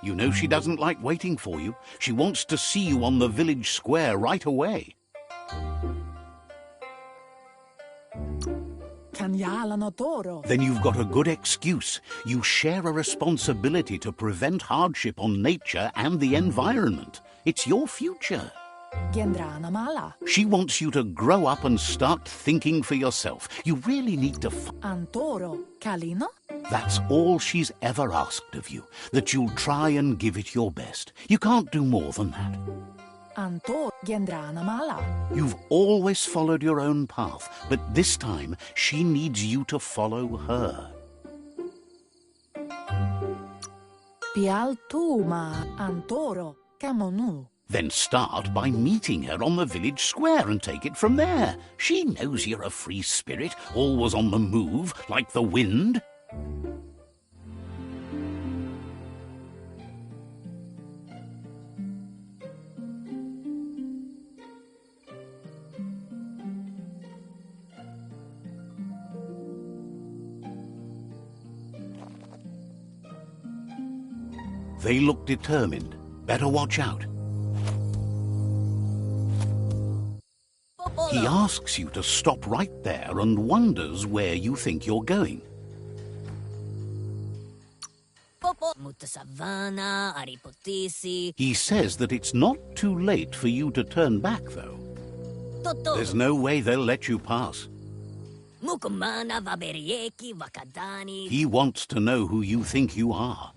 You know she doesn't like waiting for you. She wants to see you on the village square right away. Then you've got a good excuse. You share a responsibility to prevent hardship on nature and the environment. It's your future. She wants you to grow up and start thinking for yourself. You really need to... That's all she's ever asked of you, that you'll try and give it your best. You can't do more than that. You've always followed your own path, but this time she needs you to follow her. Then start by meeting her on the village square and take it from there. She knows you're a free spirit, always on the move, like the wind. They look determined. Better watch out. He asks you to stop right there and wonders where you think you're going. He says that it's not too late for you to turn back, though. There's no way they'll let you pass. He wants to know who you think you are.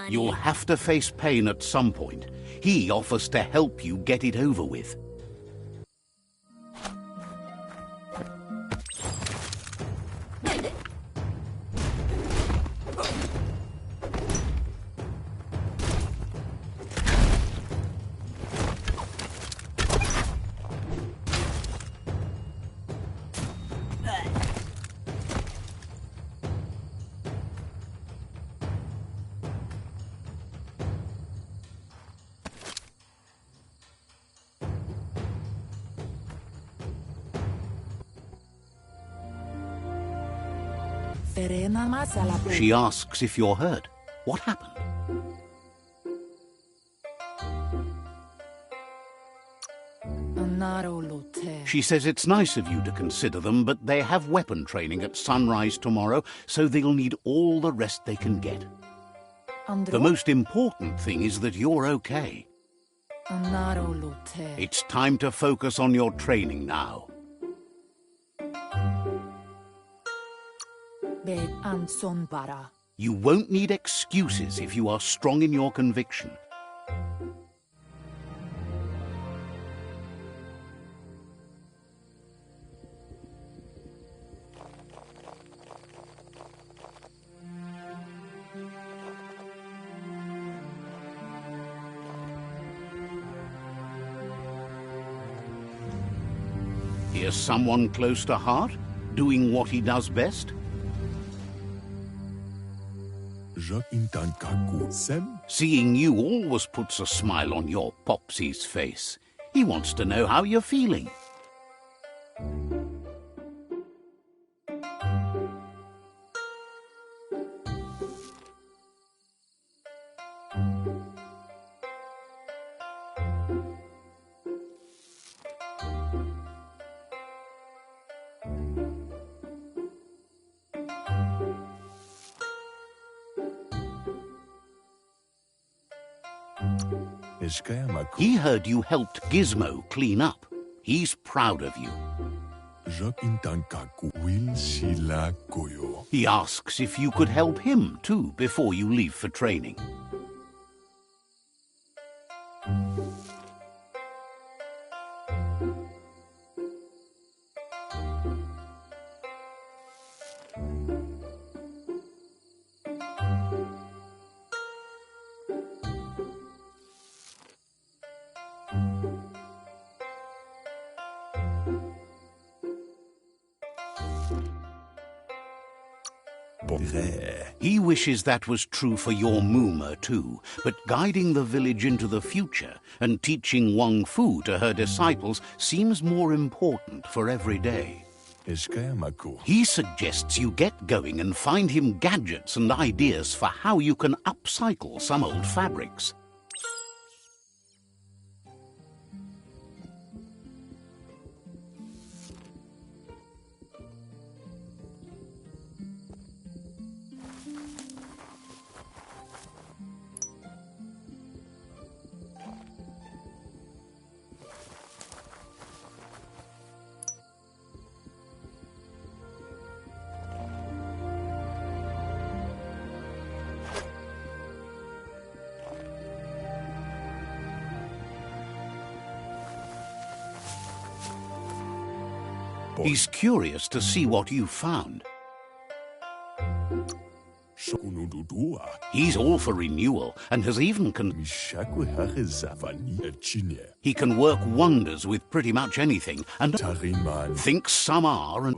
You'll have to face pain at some point. He offers to help you get it over with. She asks if you're hurt. What happened? She says it's nice of you to consider them, but they have weapon training at sunrise tomorrow, so they'll need all the rest they can get. The most important thing is that you're okay. It's time to focus on your training now. You won't need excuses if you are strong in your conviction. Here's someone close to heart, doing what he does best. Seeing you always puts a smile on your Popsy's face. He wants to know how you're feeling. He heard you helped Gizmo clean up. He's proud of you. He asks if you could help him too before you leave for training. He wishes that was true for your Moomer too, but guiding the village into the future and teaching Wang Fu to her disciples seems more important for every day. He suggests you get going and find him gadgets and ideas for how you can upcycle some old fabrics. He's curious to see what you found. He's all for renewal and has even he can work wonders with pretty much anything and thinks some are and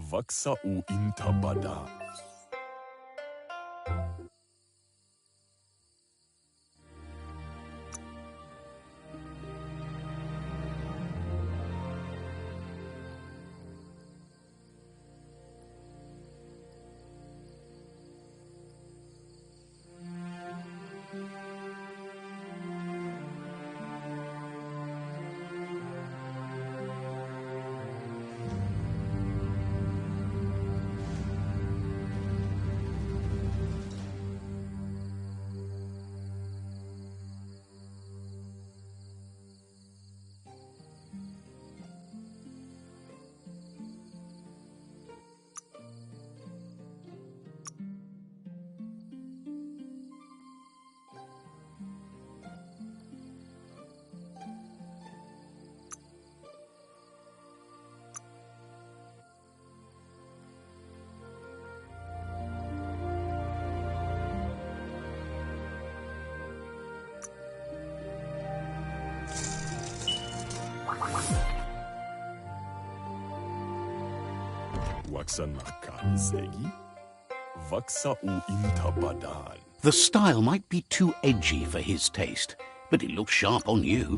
the style might be too edgy for his taste, but it looks sharp on you.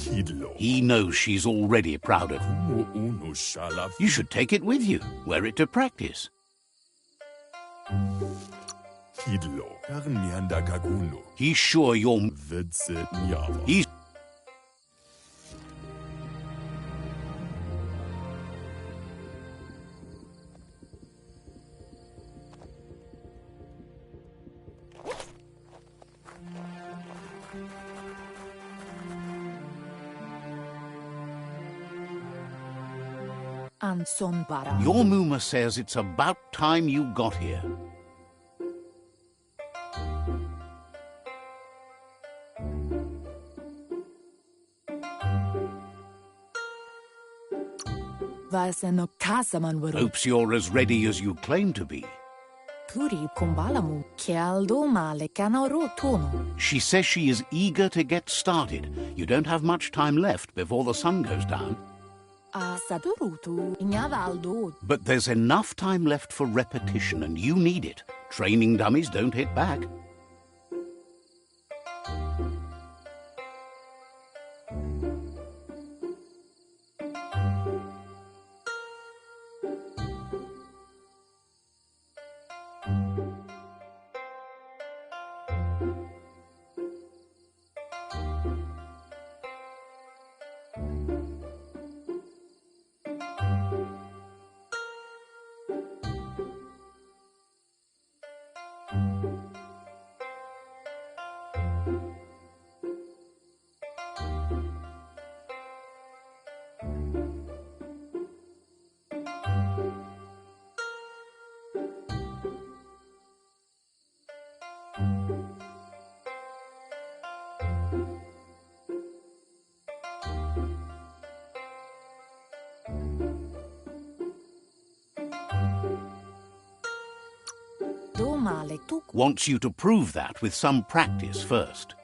He knows she's already proud of you. You should take it with you, wear it to practice. He's sure you're... He's... Your Muma says it's about time you got here. Hopes you're as ready as you claim to be. She says she is eager to get started. You don't have much time left before the sun goes down. But there's enough time left for repetition, and you need it. Training dummies don't hit back. Wants you to prove that with some practice first.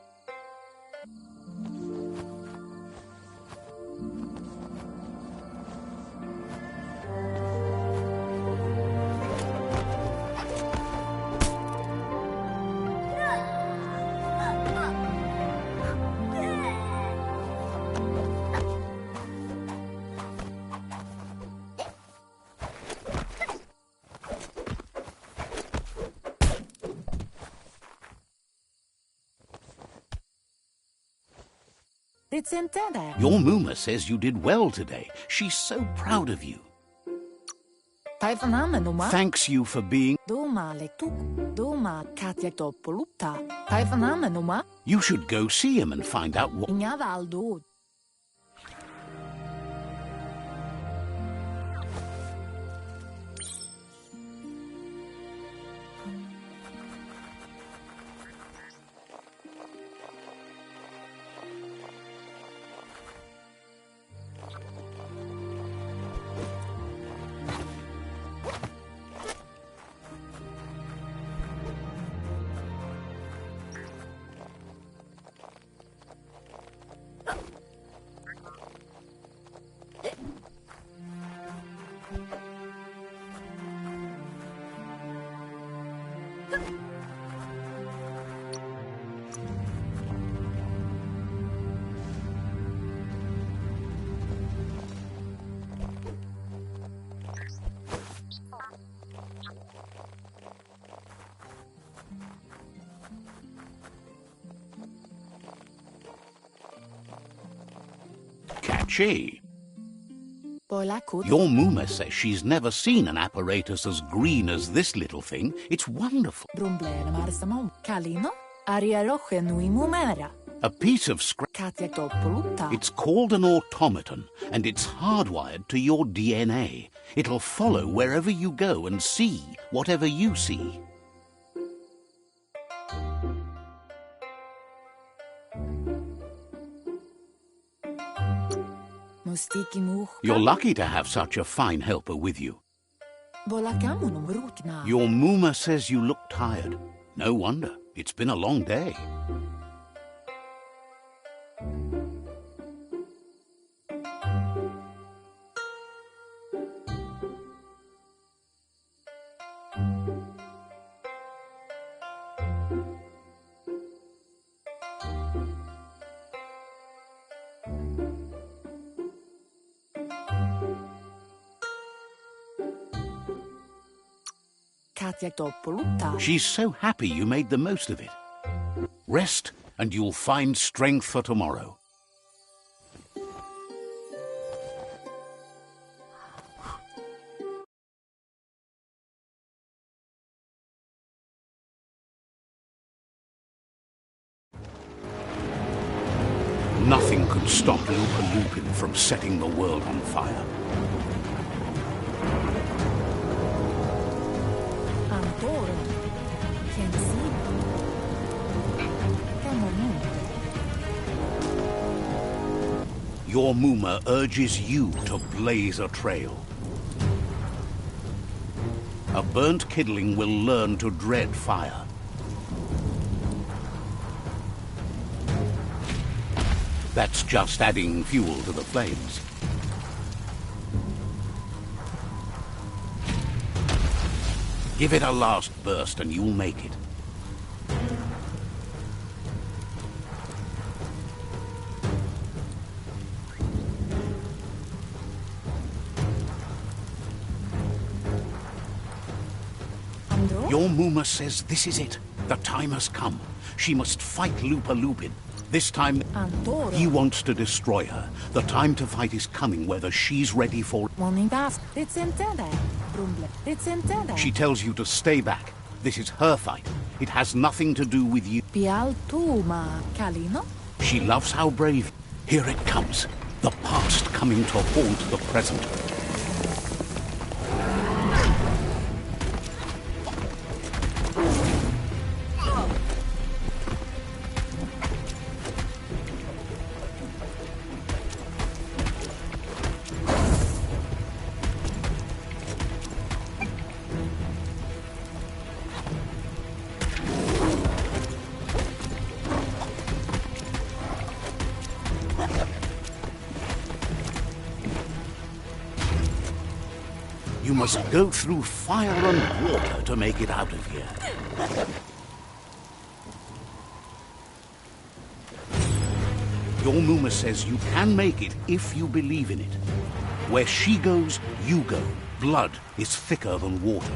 Your Muma says you did well today. She's so proud of you. Thanks you for being... You should go see him and find out what... Chi, Bolakut. your Muma says she's never seen an apparatus as green as this little thing. It's wonderful. Brumblene marsamon. Kalino. Ariaroche nui mumera. A piece of scrap. Katia Dopoluta. It's called an automaton, and it's hardwired to your DNA. It'll follow wherever you go and see whatever you see. Mustiki muh. You're lucky to have such a fine helper with you. Bolakamunum rukna. Your Muma says you look tired. No wonder. It's been a long day. Katia Dopoluta. She's so happy you made the most of it. Rest, and you'll find strength for tomorrow. Nothing could stop Lupa Lupin from setting the world on fire. Antoro. Kensi. Kamonun. Your Muma urges you to blaze a trail. A burnt kidling will learn to dread fire. That's just adding fuel to the flames. Give it a last burst and you'll make it. Andro. Your Muma says this is it. The time has come. She must fight Lupa Lupin. This time, Antoro. he wants to destroy her. The time to fight is coming, whether she's ready for it. Monindas. It's intended. Brumble. It's intended. She tells you to stay back. This is her fight. It has nothing to do with you. Pial Tuma. Kalino. She loves how brave. Here it comes. The past coming to haunt the present. You must go through fire and water to make it out of here. Your Muma says you can make it if you believe in it. Where she goes, you go. Blood is thicker than water.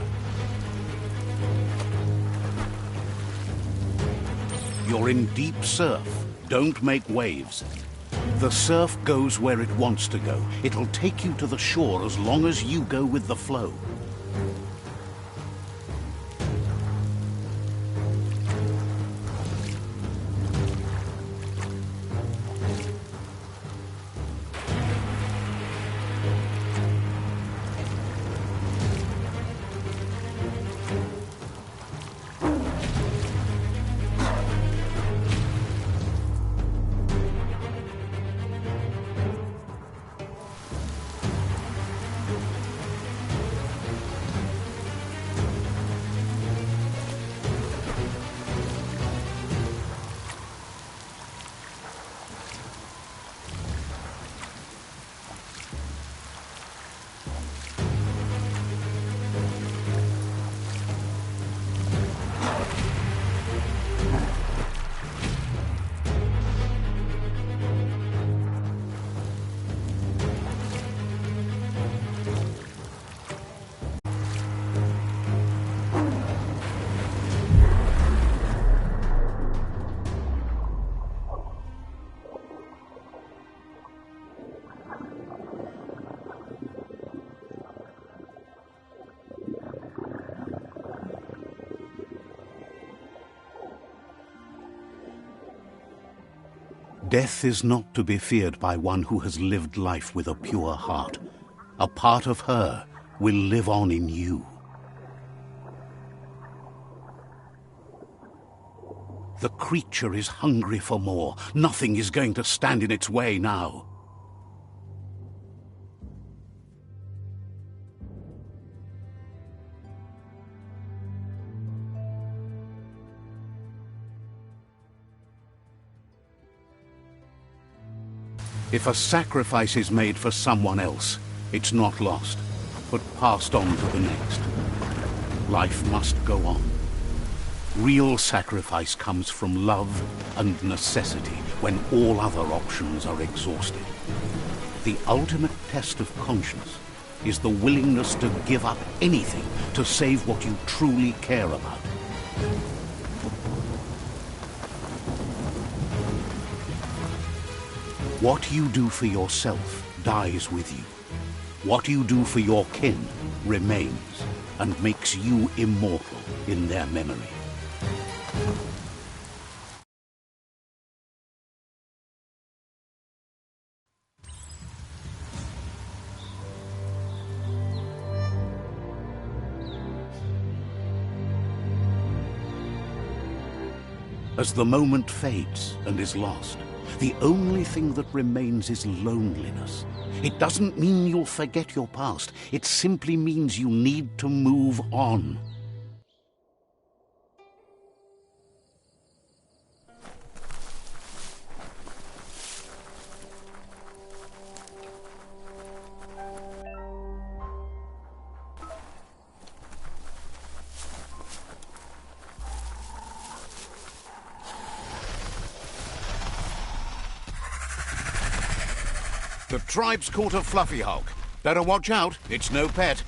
You're in deep surf. Don't make waves. The surf goes where it wants to go. It'll take you to the shore as long as you go with the flow. Death is not to be feared by one who has lived life with a pure heart. A part of her will live on in you. The creature is hungry for more. Nothing is going to stand in its way now. If a sacrifice is made for someone else, it's not lost, but passed on to the next. Life must go on. Real sacrifice comes from love and necessity when all other options are exhausted. The ultimate test of conscience is the willingness to give up anything to save what you truly care about. What you do for yourself dies with you. What you do for your kin remains and makes you immortal in their memory. As the moment fades and is lost, the only thing that remains is loneliness. It doesn't mean you'll forget your past. It simply means you need to move on. The tribe's caught a fluffy hulk. Better watch out, it's no pet.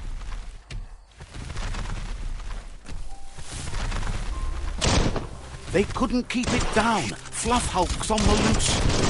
They couldn't keep it down. Fluff Hulk's on the loose.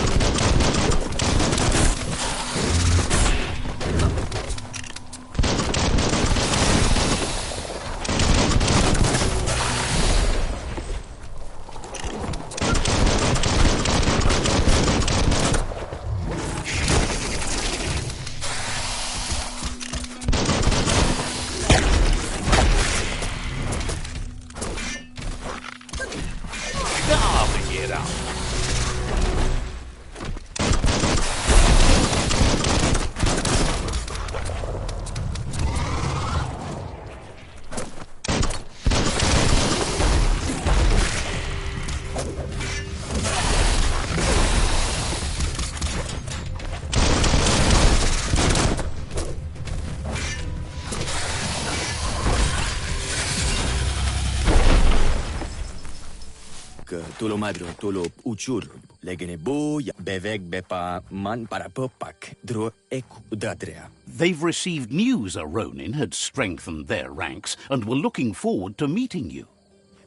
Tulo madro, tulo uchur, legene boy, beveg bepa man para popak, dro ek udadrea. They've received news a Ronin had strengthened their ranks and were looking forward to meeting you.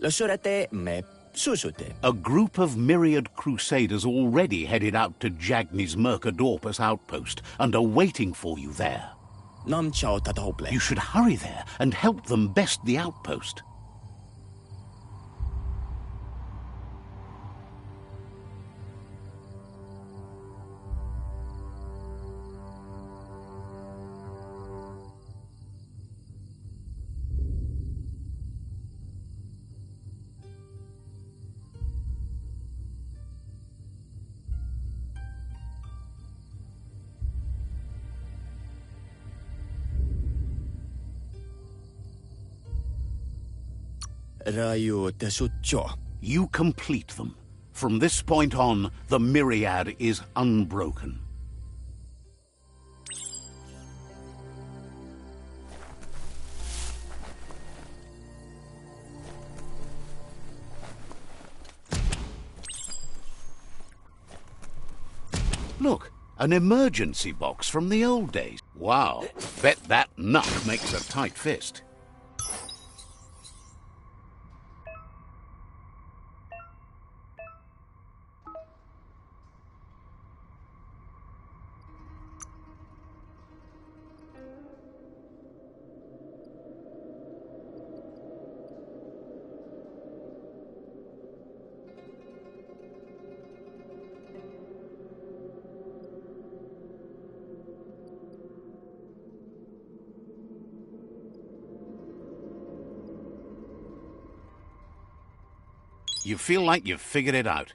Lo sorate me susute. A group of myriad crusaders already headed out to Jagni's Mercadorpus outpost and are waiting for you there. Nam chao tatahople. You should hurry there and help them best the outpost. Rayo tesucho. You complete them. From this point on, the myriad is unbroken. Look, an emergency box from the old days. Wow, bet that nut makes a tight fist. You feel like you've figured it out.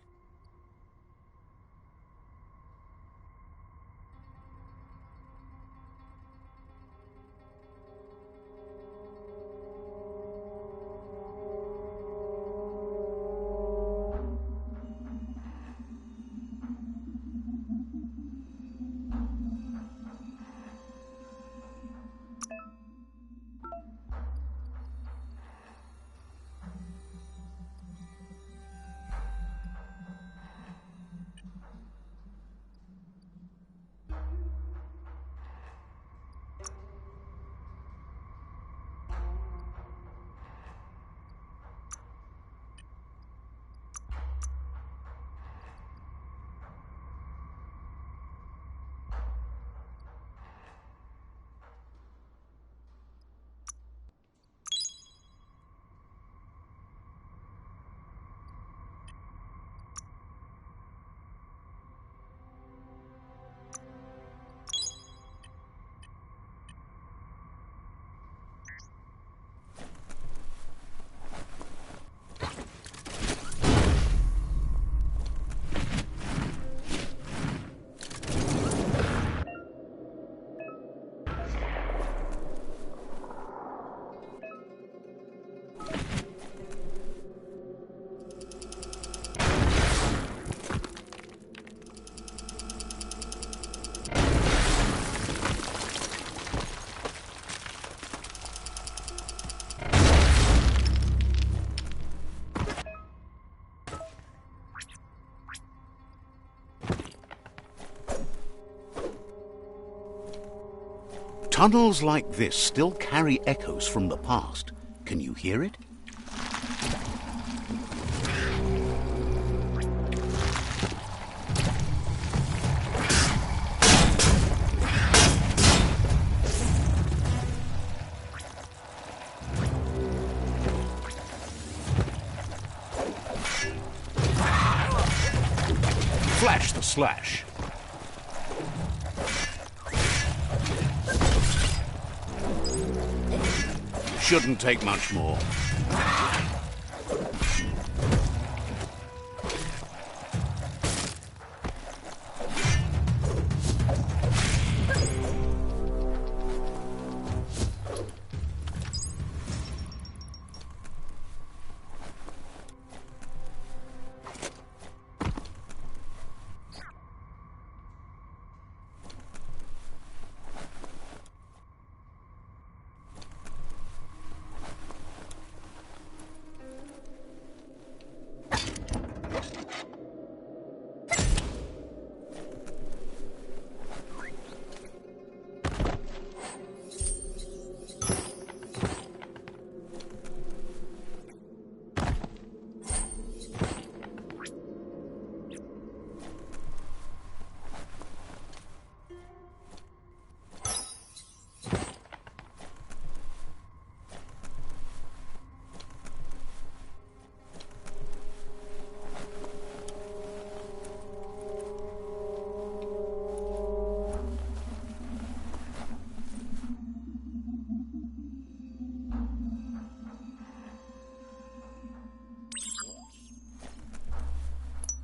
Tunnels like this still carry echoes from the past. Can you hear it? Flash the slash. Shouldn't take much more.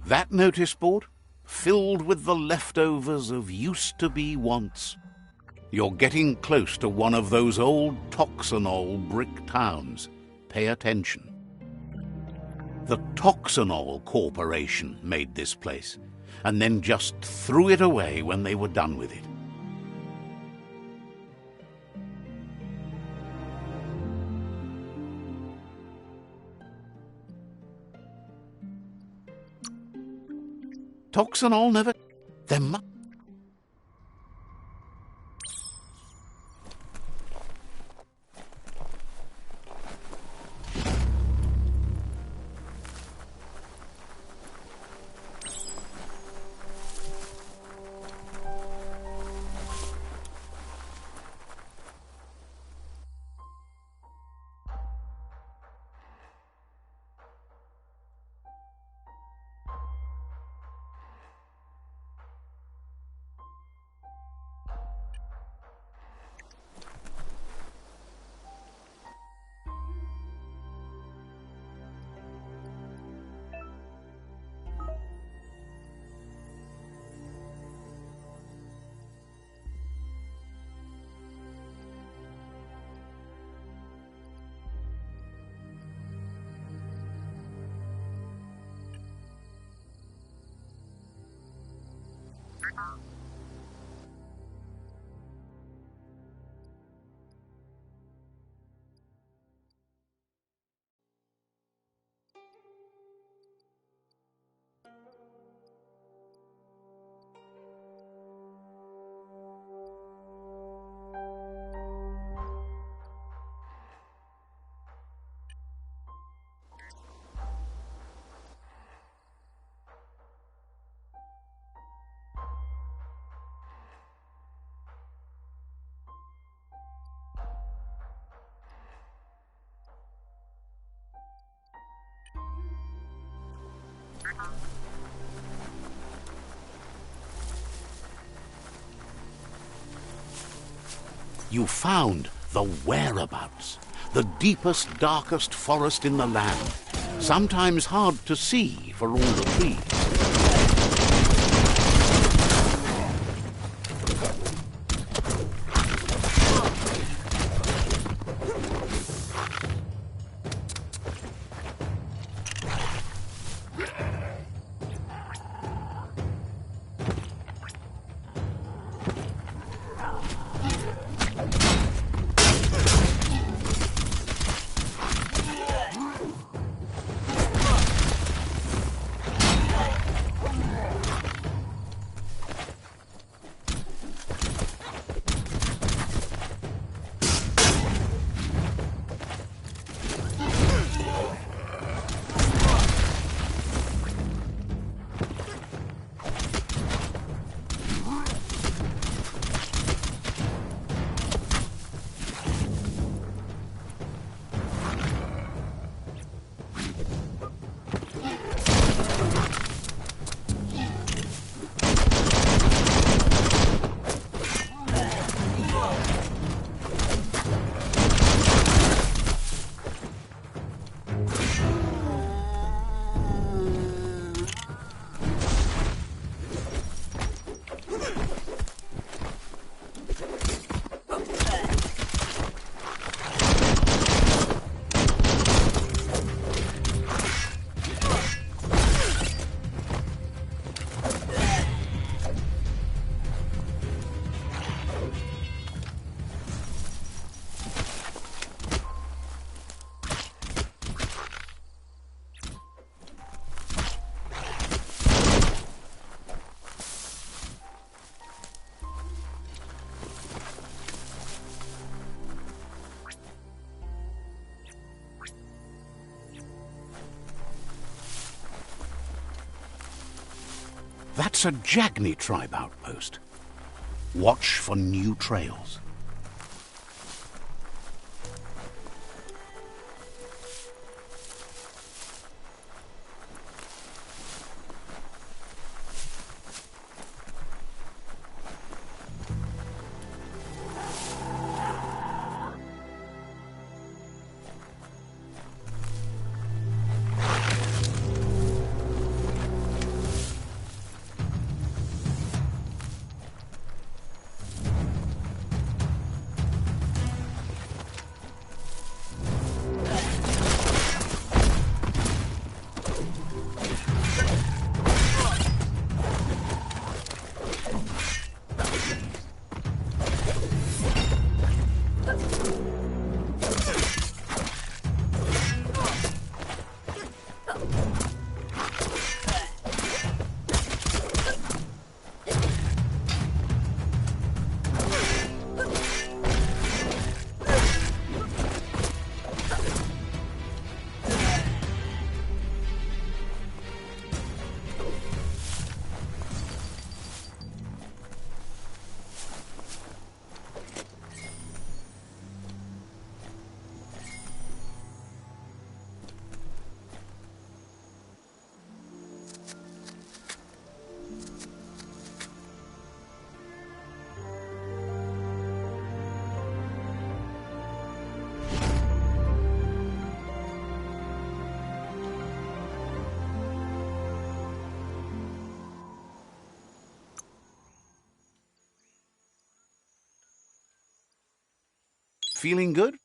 That notice board? Filled with the leftovers of used-to-be wants. You're getting close to one of those old Toxanol brick towns. Pay attention. The Toxanol Corporation made this place, and then just threw it away when they were done with it. Toxanol never... There must... You found the whereabouts, the deepest, darkest forest in the land, sometimes hard to see for all the trees. That's a Jagni tribe outpost. Watch for new trails. Feeling good?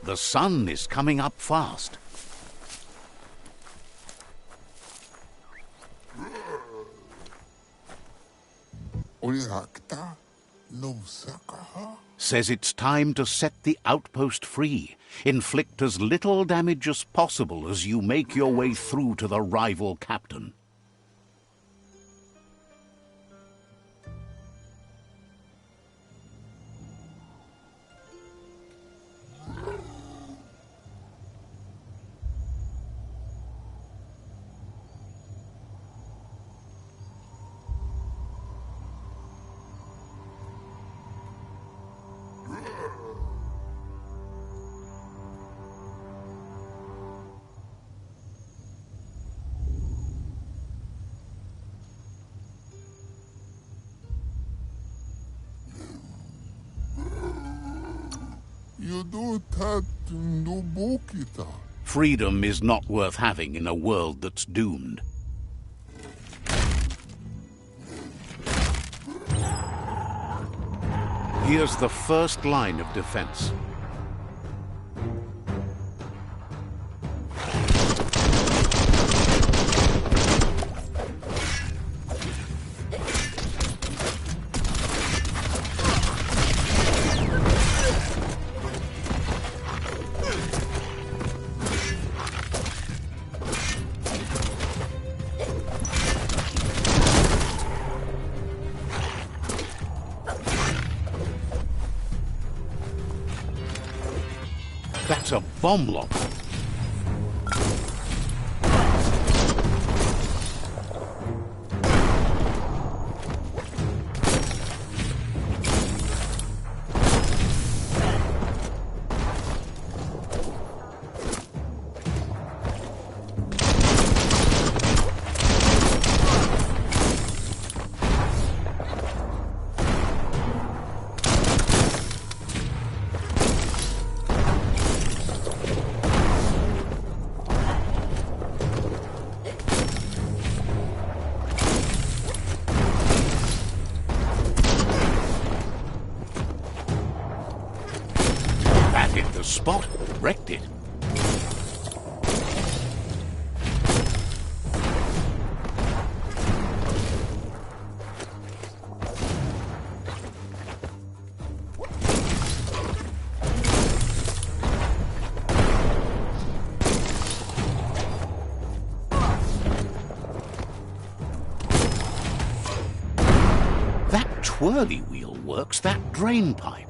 The sun is coming up fast. Says it's time to set the outpost free. Inflict as little damage as possible as you make your way through to the rival captain. Freedom is not worth having in a world that's doomed. Here's the first line of defense. That's a bomb lock. The spot wrecked it. That twirly wheel works that drain pipe.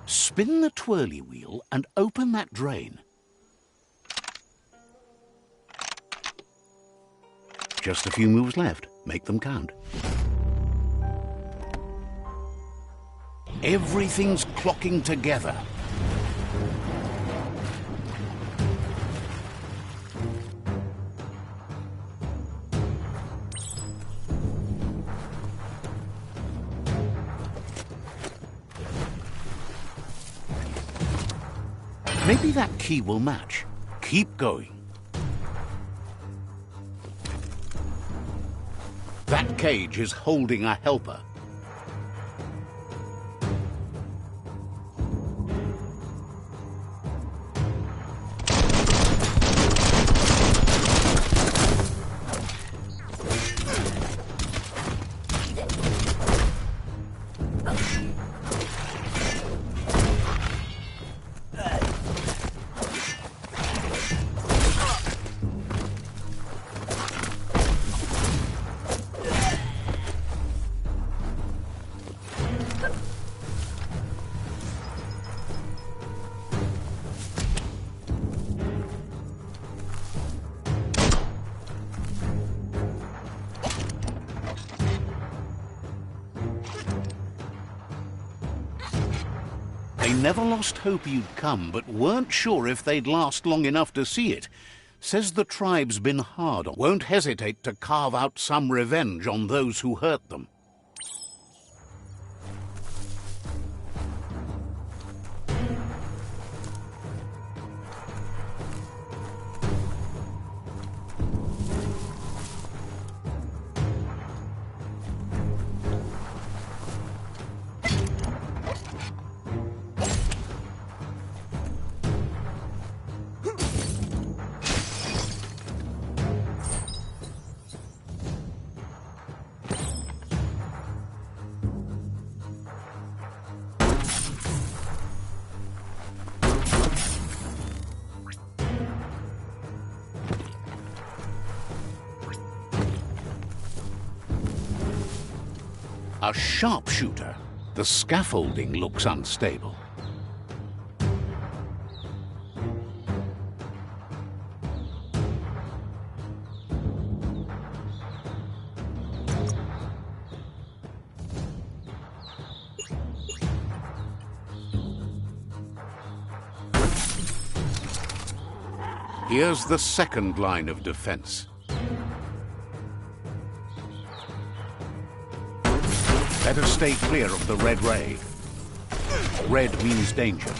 Spin the twirly wheel and open that drain. Just a few moves left. Make them count. Everything's clocking together. Maybe that key will match. Keep going. That cage is holding a helper. They never lost hope you'd come, but weren't sure if they'd last long enough to see it. Says the tribe's been hard, won't hesitate to carve out some revenge on those who hurt them. A sharpshooter. The scaffolding looks unstable. Here's the second line of defense. Better stay clear of the red ray. Red means danger.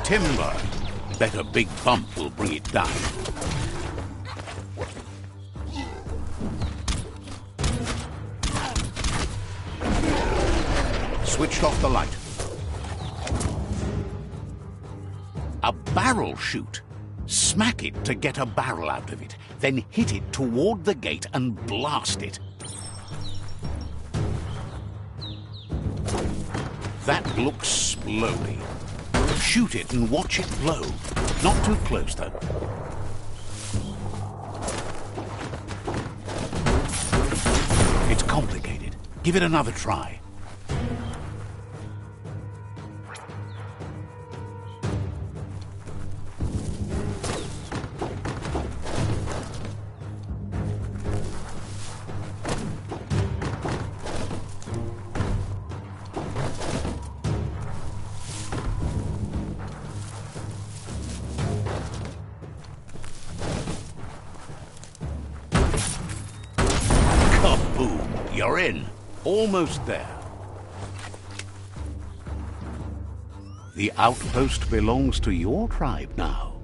Timber. Bet a big bump will bring it down. Switched off the light. A barrel shoot. Smack it to get a barrel out of it. Then hit it toward the gate and blast it. That looks splody. Shoot it and watch it blow. Not too close, though. It's complicated. Give it another try. You're in. Almost there. The outpost belongs to your tribe now.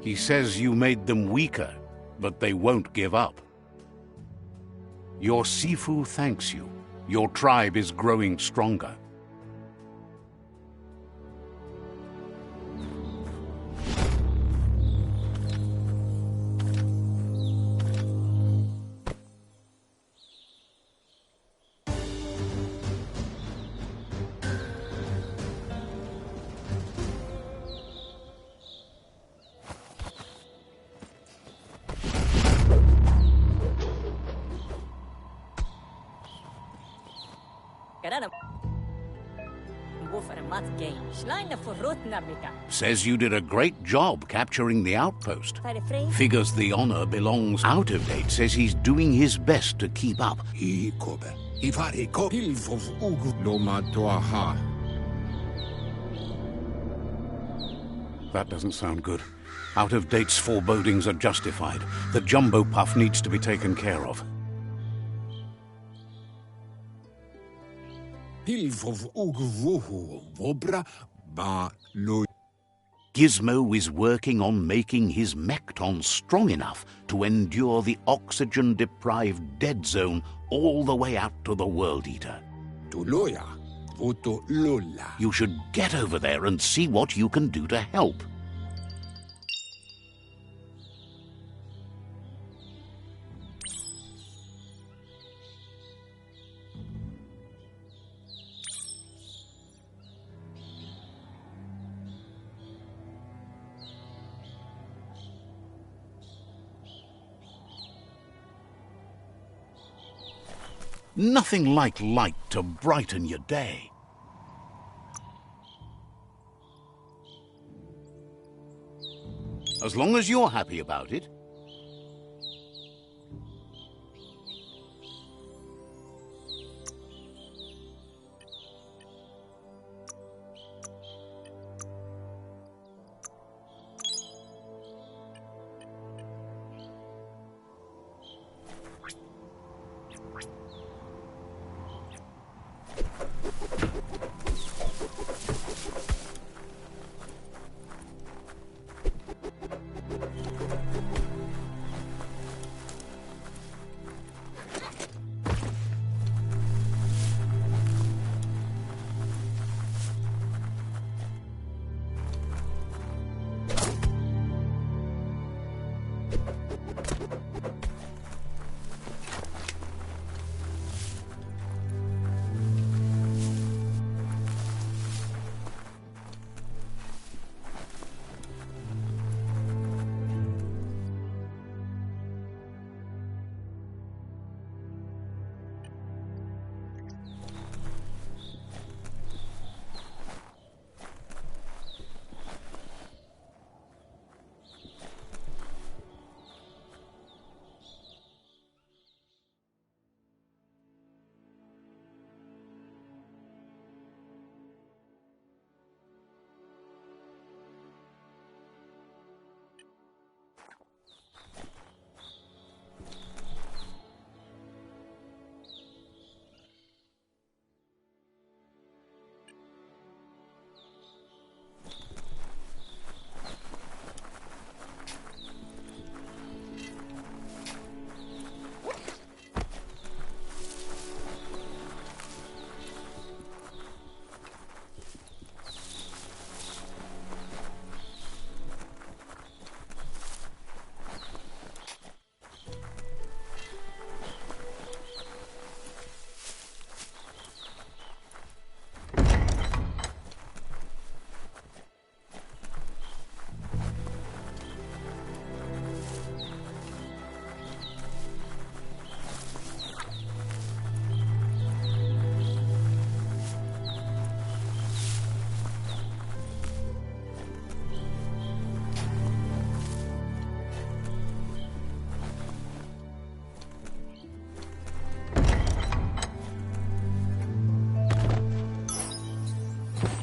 He says you made them weaker, but they won't give up. Your Sifu thanks you. Your tribe is growing stronger. mat gay. Schleine forrotnamika. Says you did a great job capturing the outpost. By the frame. Figures the honor belongs. Out of Date says he's doing his best to keep up. That doesn't sound good. Out of Date's forebodings are justified. The jumbo puff needs to be taken care of. Gizmo is working on making his Mekton strong enough to endure the oxygen-deprived dead zone all the way out to the World Eater. You should get over there and see what you can do to help. Nothing like light to brighten your day. As long as you're happy about it.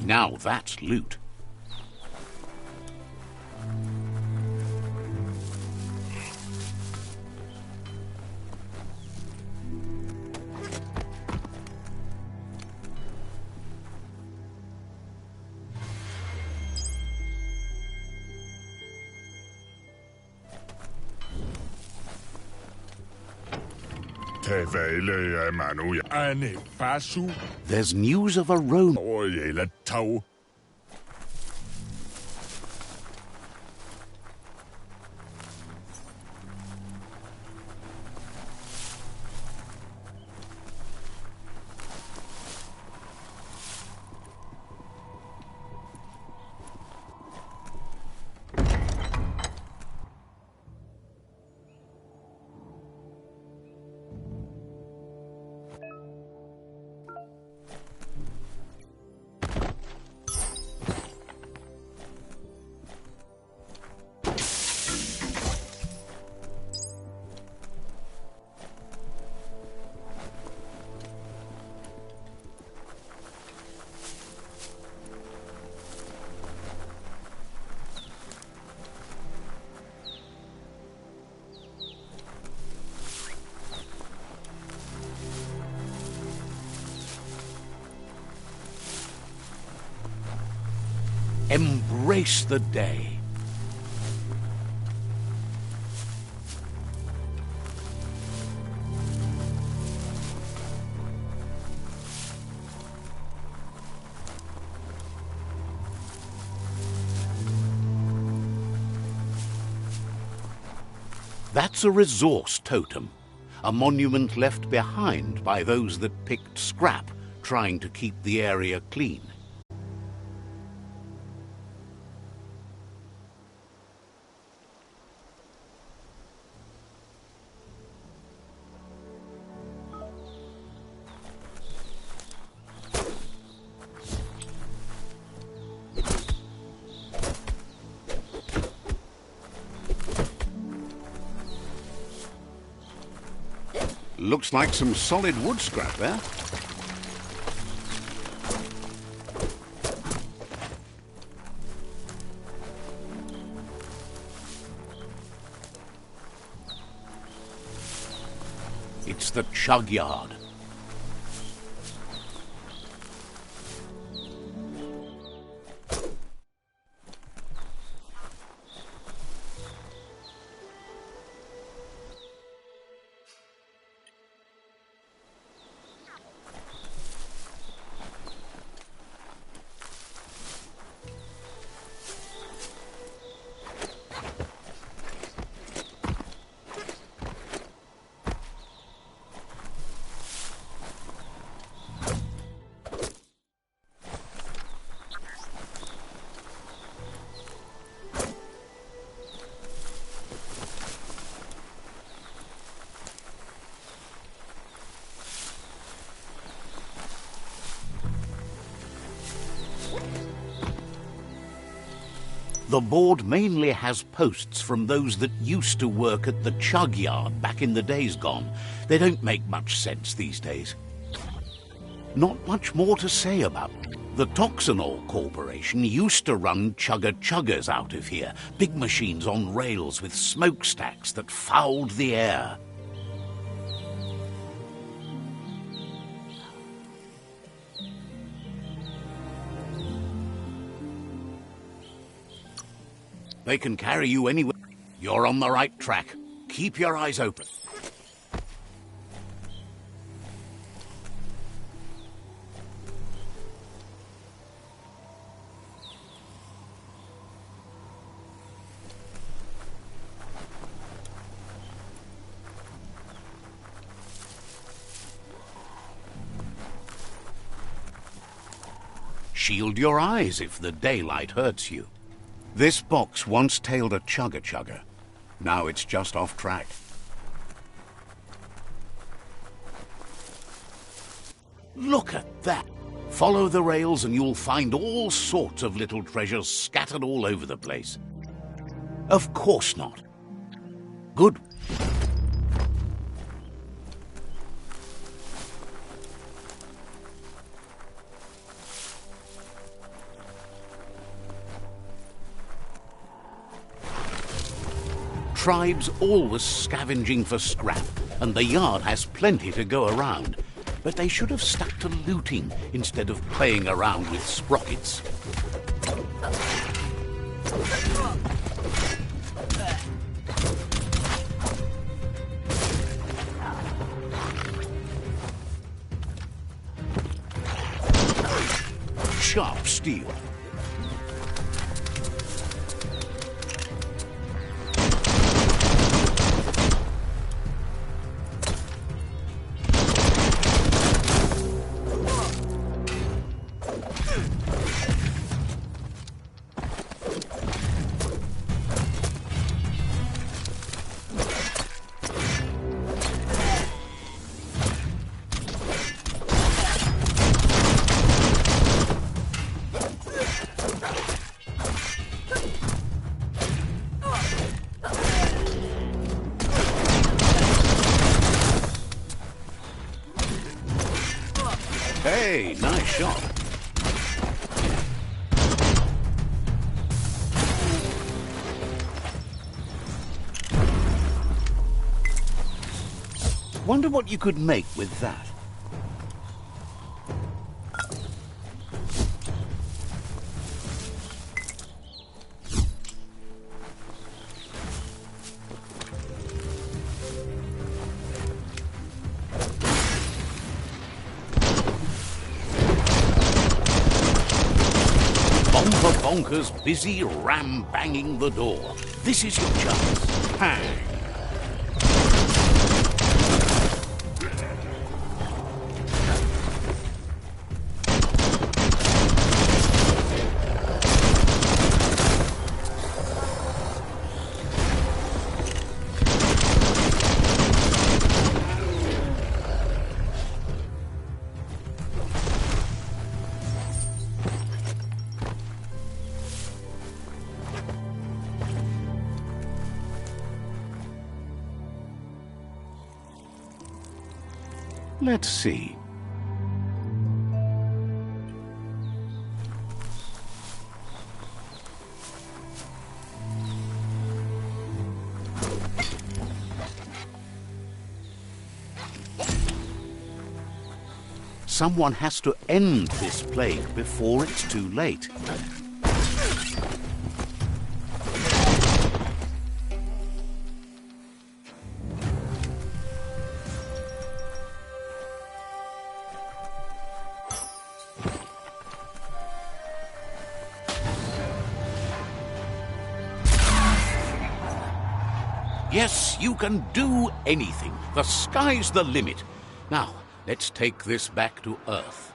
Now that's loot. There's news of a Rome. Embrace the day. That's a resource totem, a monument left behind by those that picked scrap, trying to keep the area clean. Looks like some solid wood scrap there. It's the chug yard. The board mainly has posts from those that used to work at the chug yard back in the days gone. They don't make much sense these days. Not much more to say about them. The Toxanol Corporation used to run chugger-chuggers out of here, big machines on rails with smokestacks that fouled the air. They can carry you anywhere. You're on the right track. Keep your eyes open. Shield your eyes if the daylight hurts you. This box once tailed a chugger-chugger. Now it's just off track. Look at that! Follow the rails and you'll find all sorts of little treasures scattered all over the place. Of course not. Good. Tribes always scavenging for scrap, and the yard has plenty to go around. But they should have stuck to looting instead of playing around with sprockets. Sharp steel. Hey, nice shot. Wonder what you could make with that. bonkers busy ram-banging the door. This is your chance. Hang. Let's see. Someone has to end this plague before it's too late. Yes, you can do anything. The sky's the limit. Now, let's take this back to Earth.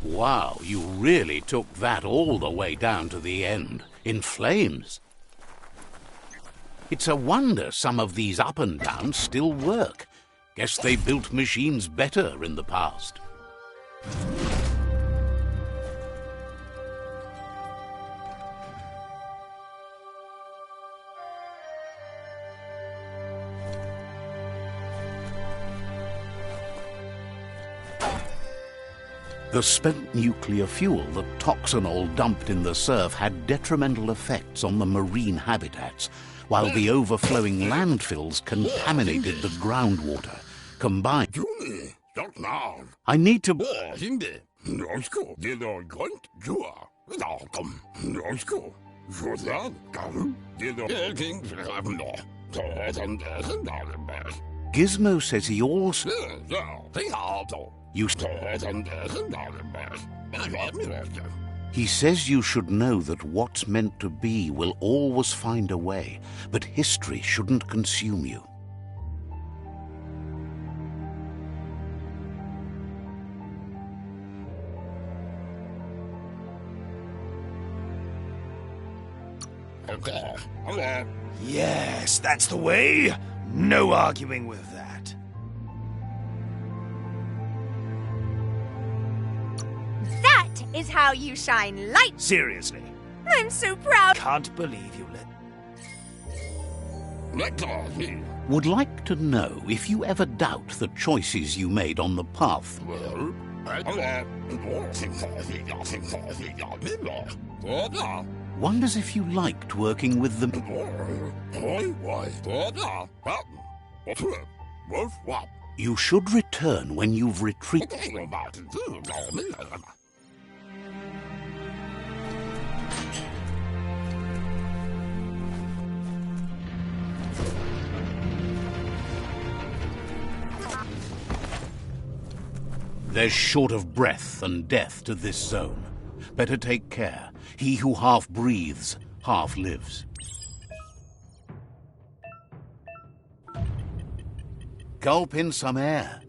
Wow, you really took that all the way down to the end, in flames. It's a wonder some of these up and downs still work. Guess they built machines better in the past. The spent nuclear fuel, the toxinol dumped in the surf, had detrimental effects on the marine habitats, while the overflowing landfills contaminated the groundwater. Combined, I need to... Gizmo says he also... He says you should know that what's meant to be will always find a way, but history shouldn't consume you. Yes, that's the way. No arguing with that. That is how you shine light. Seriously. I'm so proud. Can't believe you let... Would like to know if you ever doubt the choices you made on the path. Wonders if you liked working with them. You should return when you've retreated. There's short of breath and death to this zone. Better take care. He who half breathes, half lives. Gulp in some air.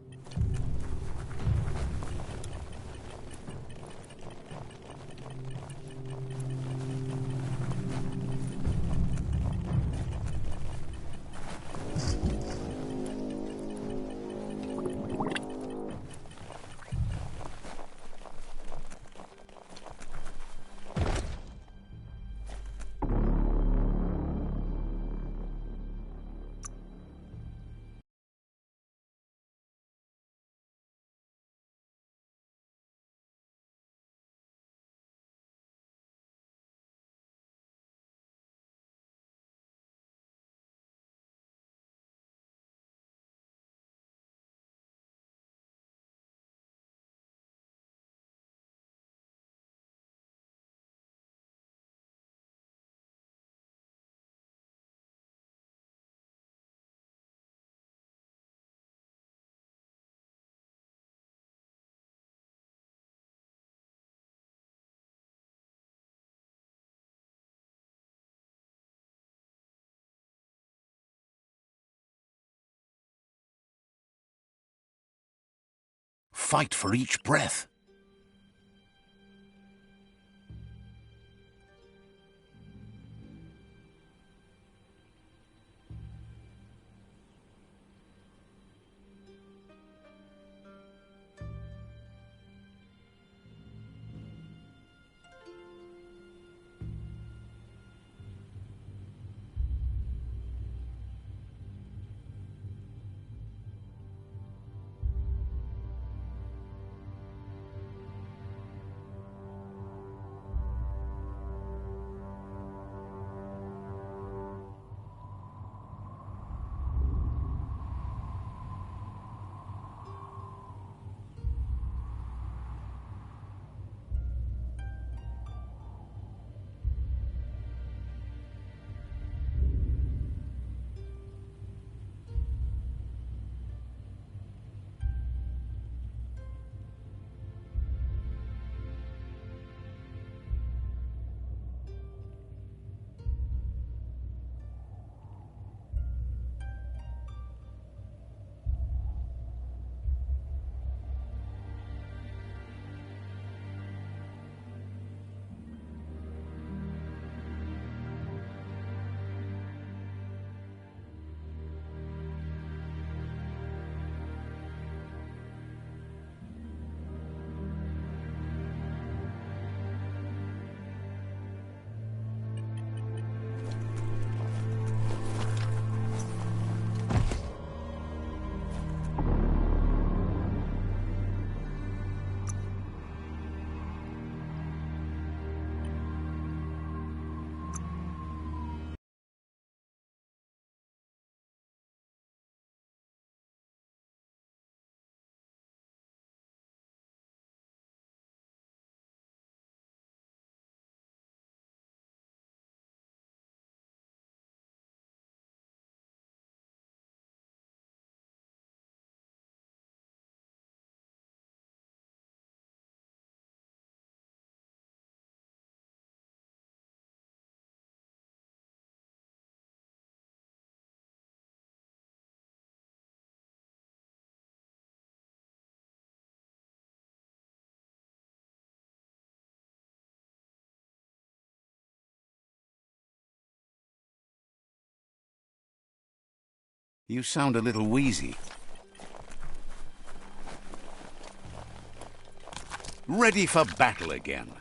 fight for each breath. You sound a little wheezy. Ready for battle again.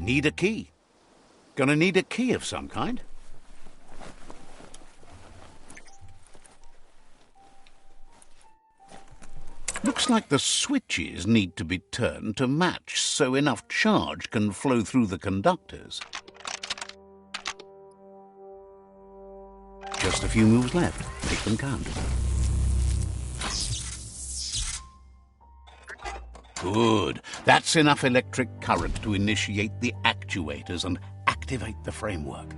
Need a key. Gonna need a key of some kind. Looks like the switches need to be turned to match so enough charge can flow through the conductors. Just a few moves left. Make them count. Good. That's enough electric current to initiate the actuators and activate the framework.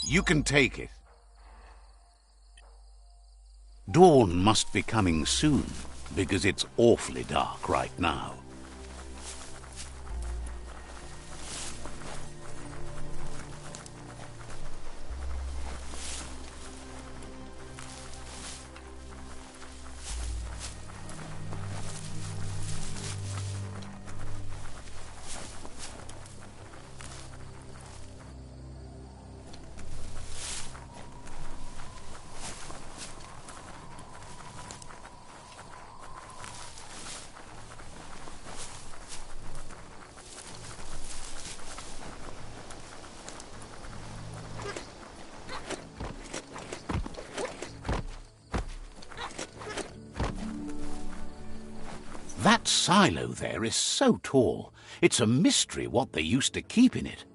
You can take it. Dawn must be coming soon, because it's awfully dark right now. That silo there is so tall. It's a mystery what they used to keep in it.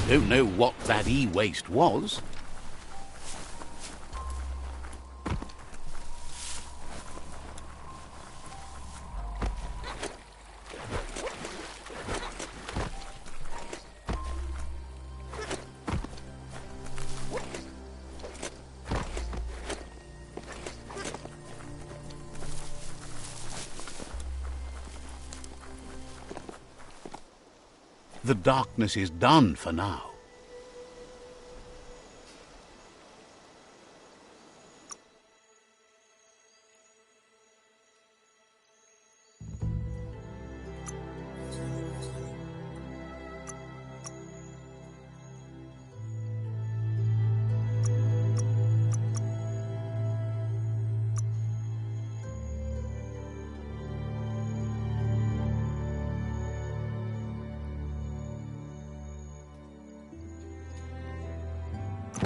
Don't know what that e-waste was. The darkness is done for now.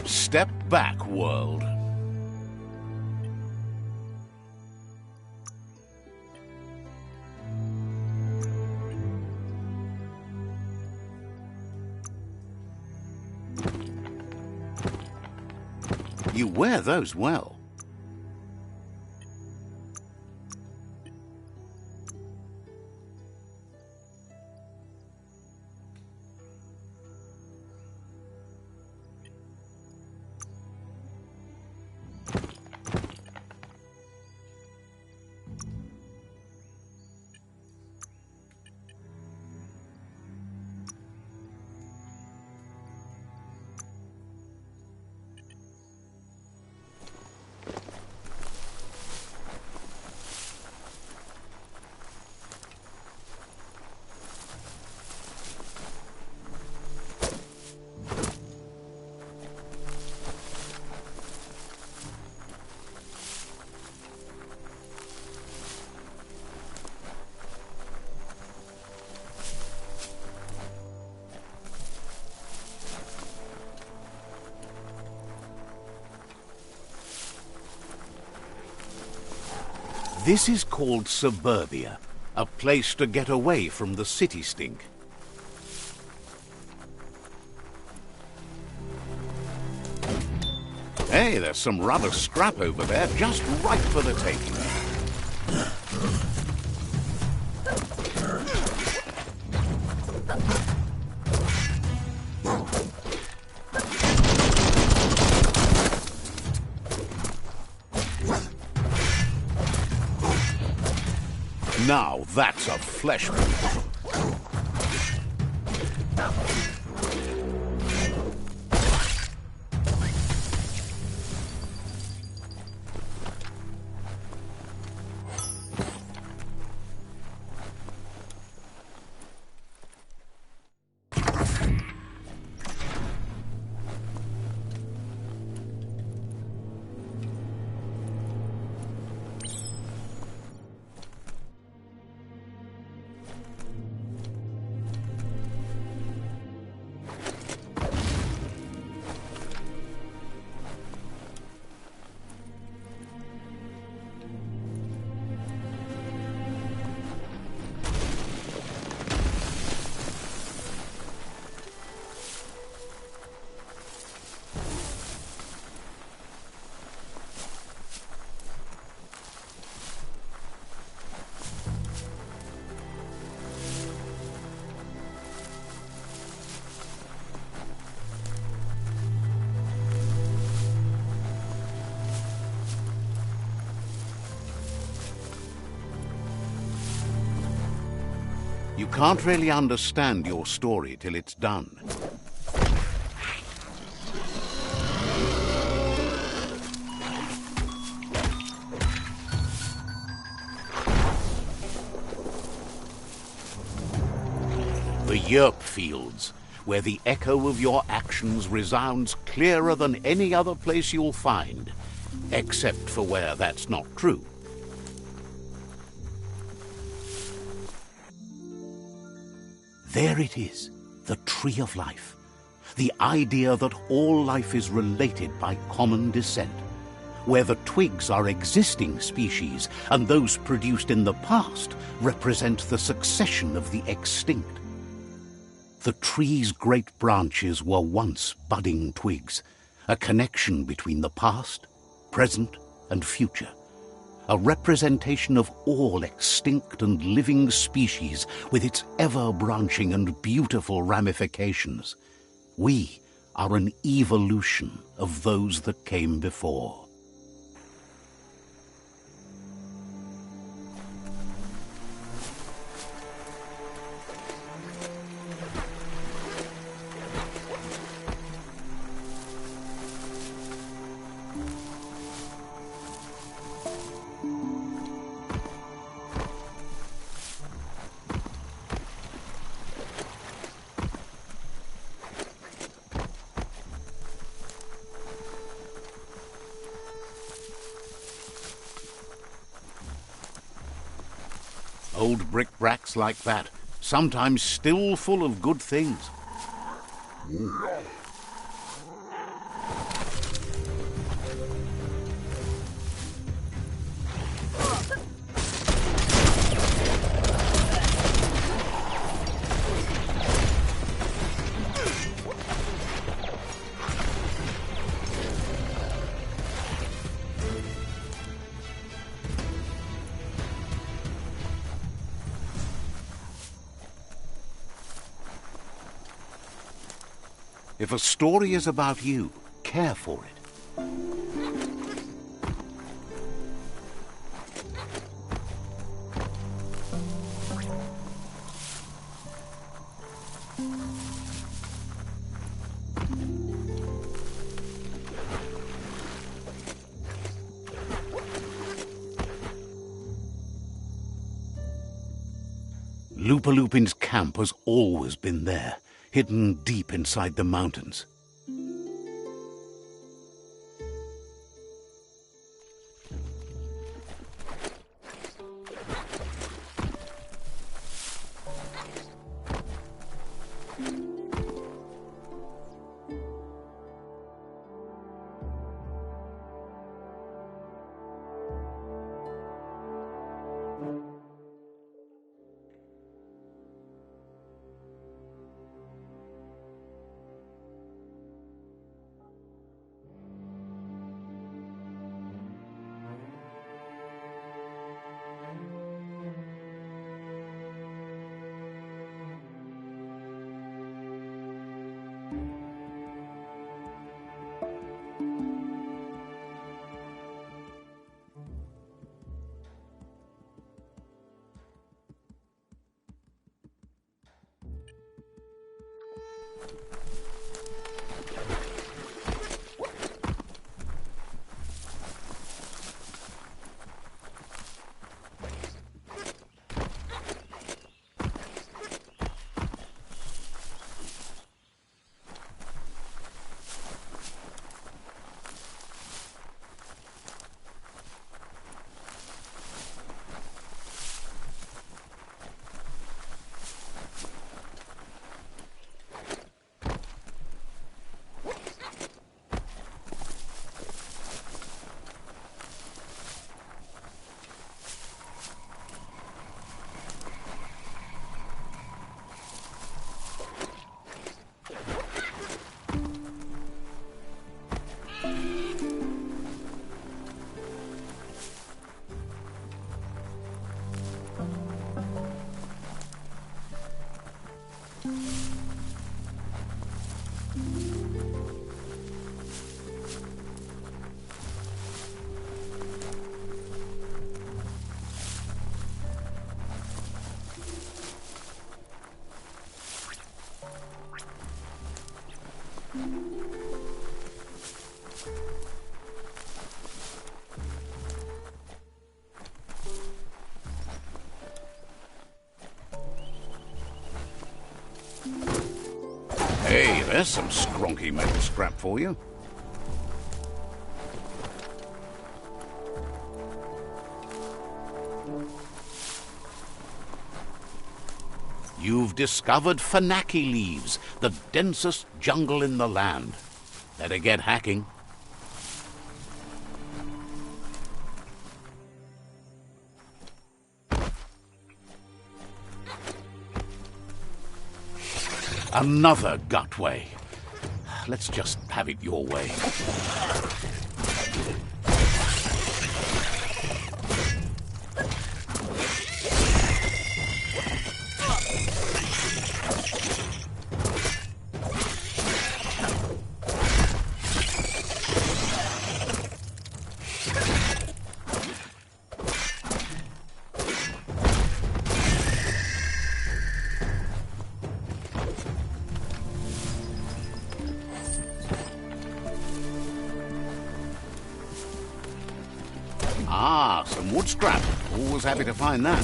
Step back, world. You wear those well. This is called suburbia, a place to get away from the city stink. Hey, there's some rubber scrap over there, just right for the taking. Now that's a flesh wound. You can't really understand your story till it's done. The Yerp Fields, where the echo of your actions resounds clearer than any other place you'll find, except for where that's not true. There it is, the Tree of Life. The idea that all life is related by common descent, where the twigs are existing species and those produced in the past represent the succession of the extinct. The tree's great branches were once budding twigs, a connection between the past, present, and future. A representation of all extinct and living species with its ever-branching and beautiful ramifications. We are an evolution of those that came before. old brick-bracks like that, sometimes still full of good things. If a story is about you, care for it. Lupulupin's camp has always been there, hidden deep inside the mountains. Hey, there's some skronky metal scrap for you. You've discovered Fanaki leaves, the densest jungle in the land. Better get hacking. Another gutway. Let's just have it your way. Ah, some wood scrap. Always happy to find that.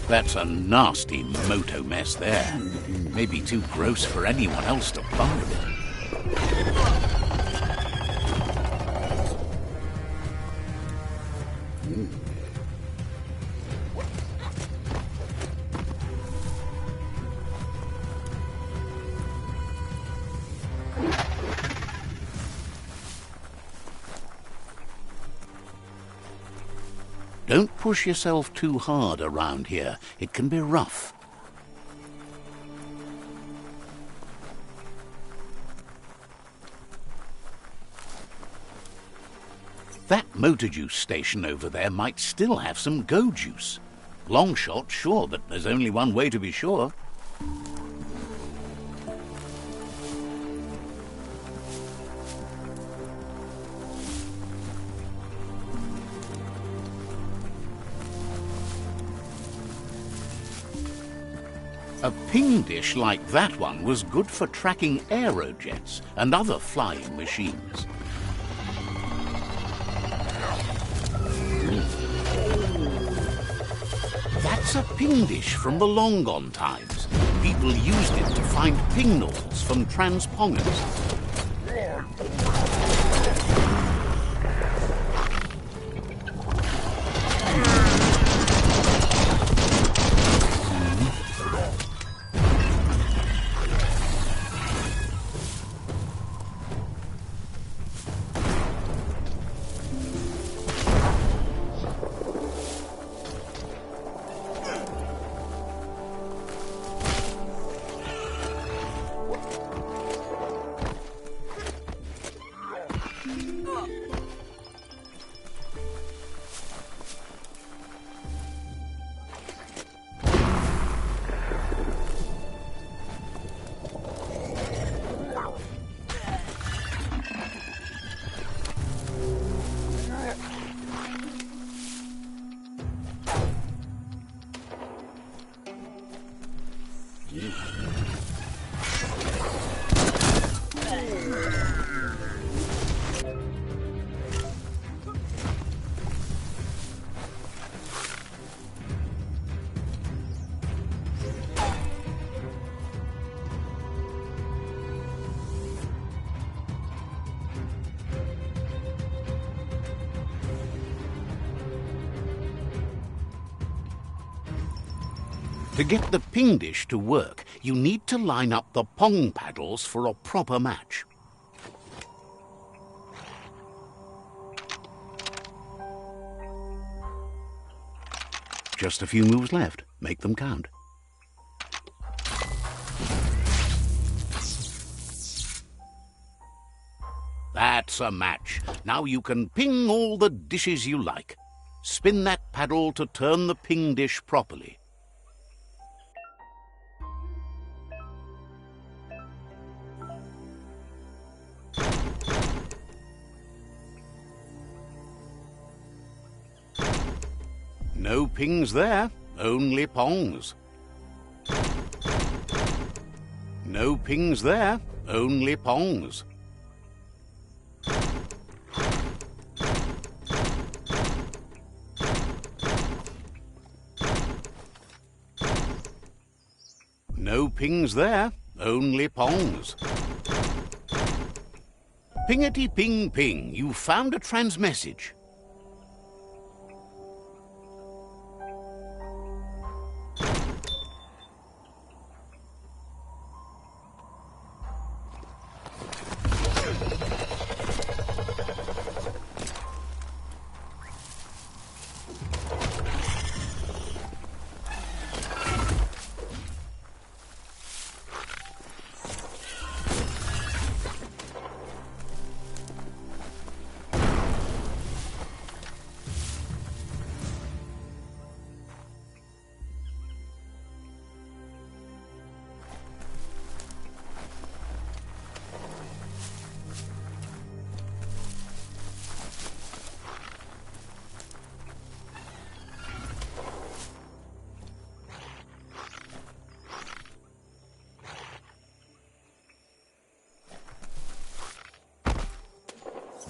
That's a nasty moto mess there. Maybe too gross for anyone else to bother. Don't push yourself too hard around here. It can be rough. That motor juice station over there might still have some go juice. Long shot, sure, but there's only one way to be sure. A ping dish like that one was good for tracking aerojets and other flying machines. That's a ping dish from the long gone times. People used it to find ping nodes from transponders. To get the ping dish to work, you need to line up the pong paddles for a proper match. Just a few moves left. Make them count. That's a match. Now you can ping all the dishes you like. Spin that paddle to turn the ping dish properly. No pings there, only pongs. No pings there, only pongs. No pings there, only pongs. Pingety ping ping, you found a transmessage.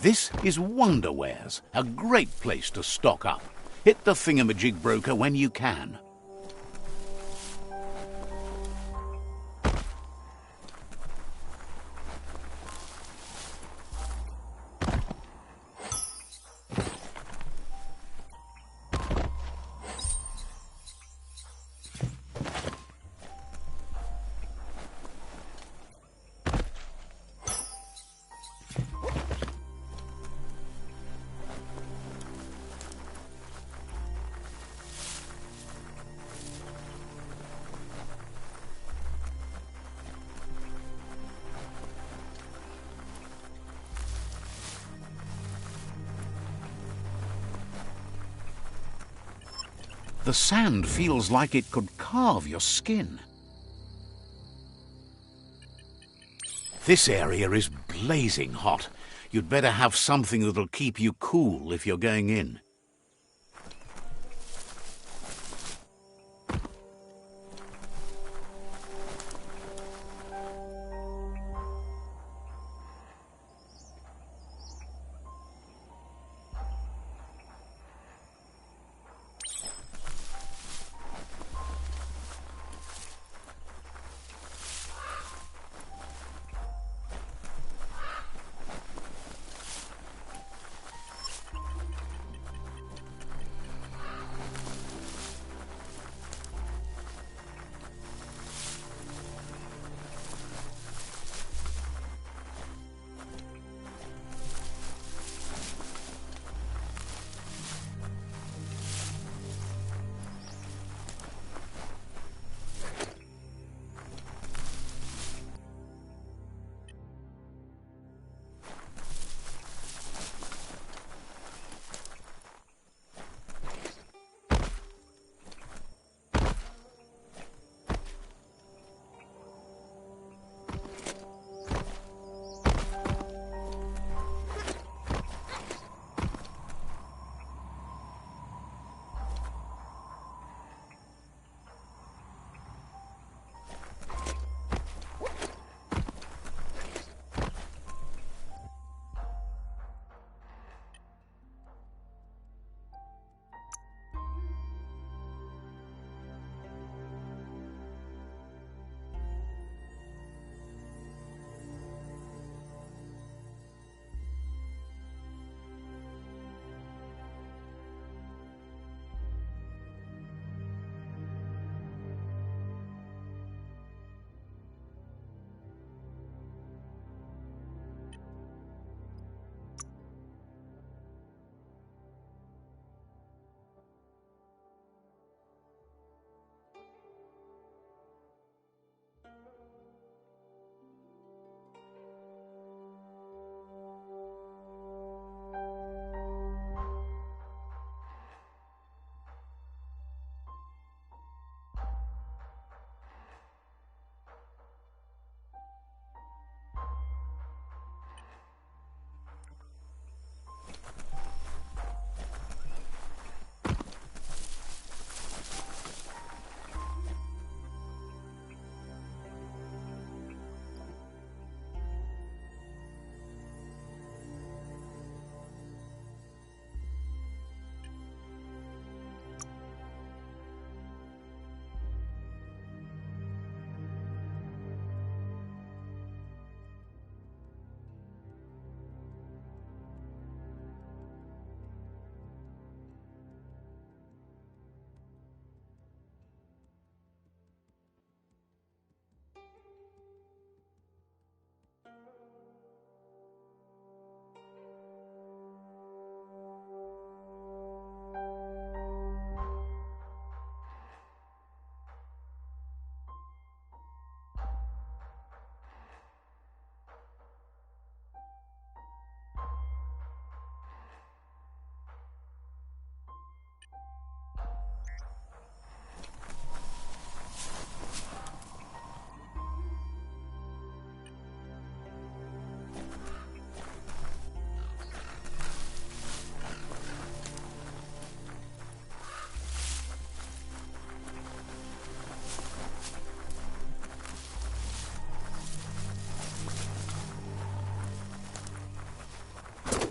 This is Wonderwares, a great place to stock up. Hit the thingamajig broker when you can. The sand feels like it could carve your skin. This area is blazing hot. You'd better have something that'll keep you cool if you're going in.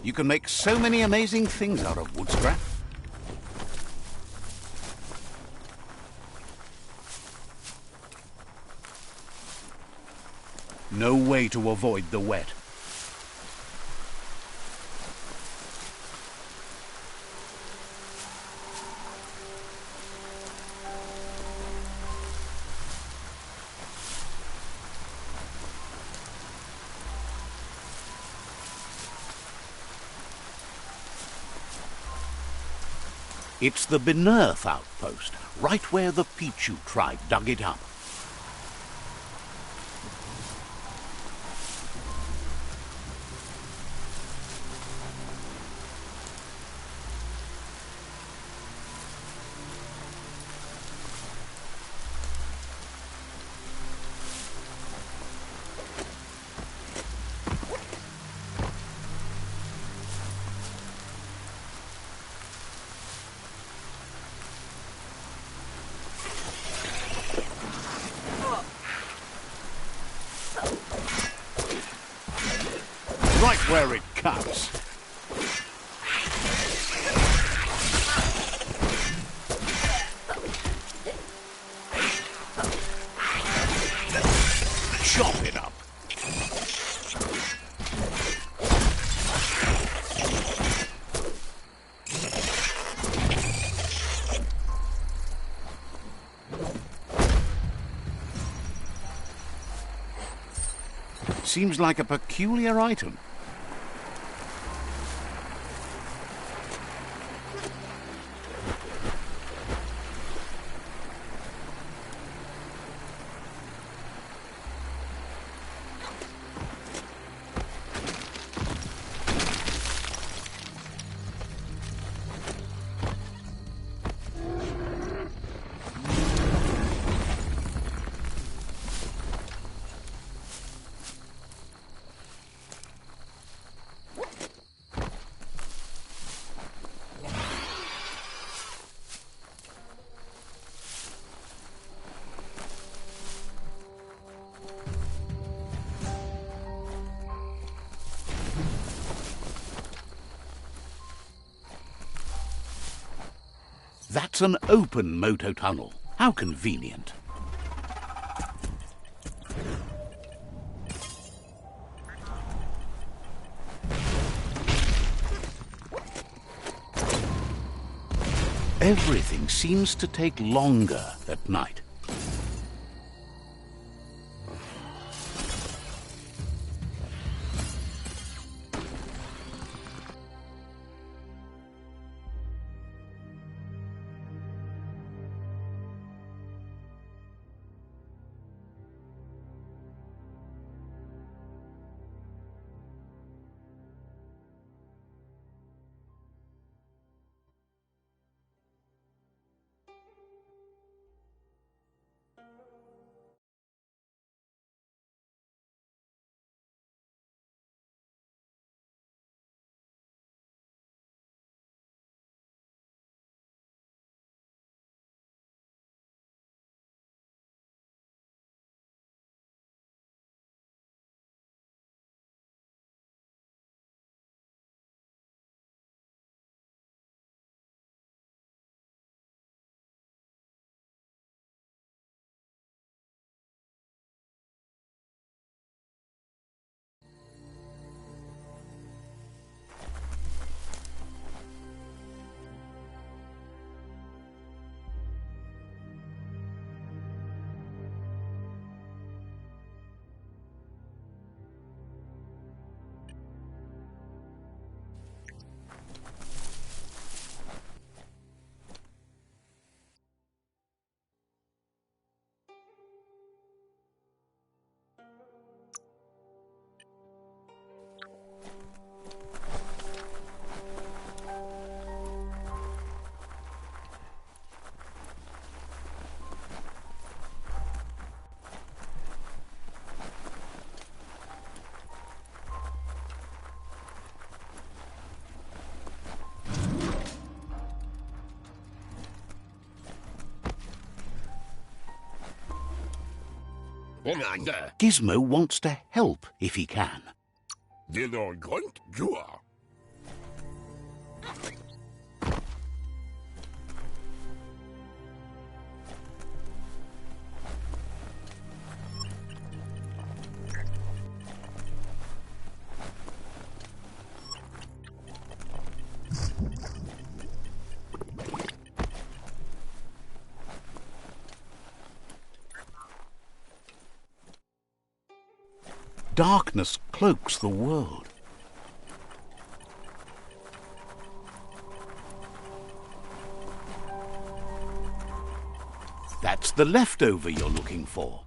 You can make so many amazing things out of wood scrap. No way to avoid the wet. It's the Benearth outpost, right where the Pichu tribe dug it up. where it cuts. Chop it up. Seems like a peculiar item. That's an open moto tunnel. How convenient. Everything seems to take longer at night. Gizmo wants to help if he can. Darkness cloaks the world. That's the leftover you're looking for.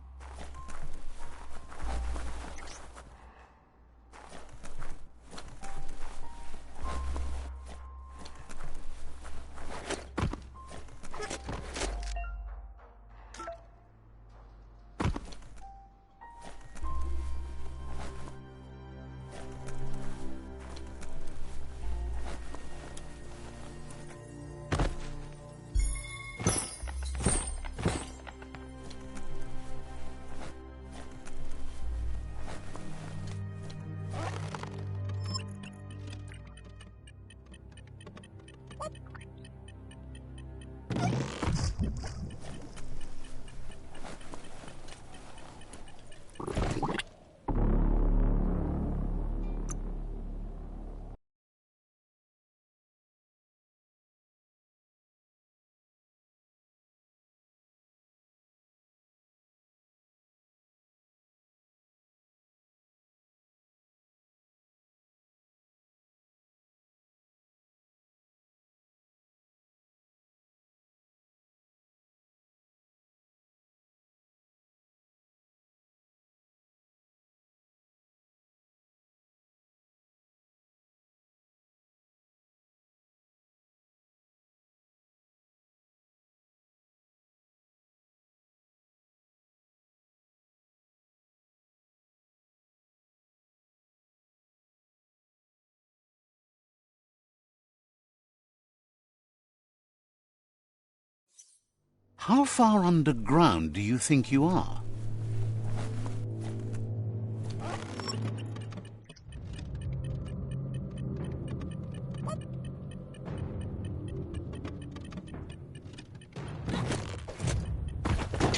How far underground do you think you are?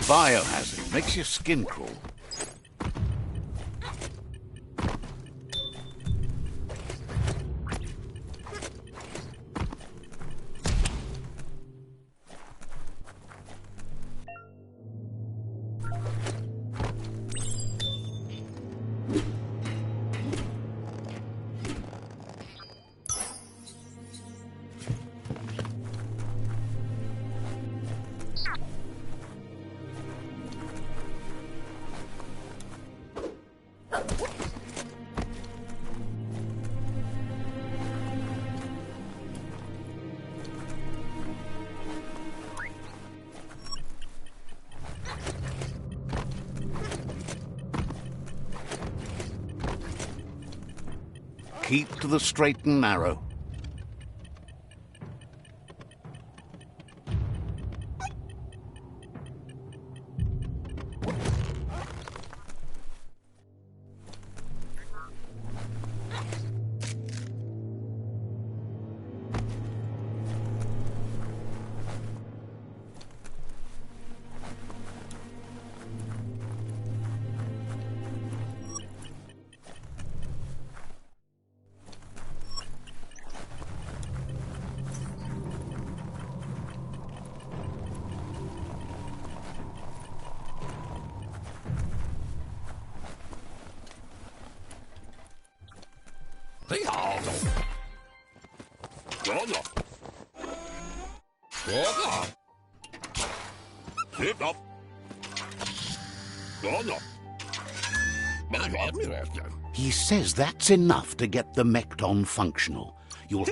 Biohazard makes your skin crawl. Keep to the straight and narrow. He says that's enough to get the Mekton functional. You'll...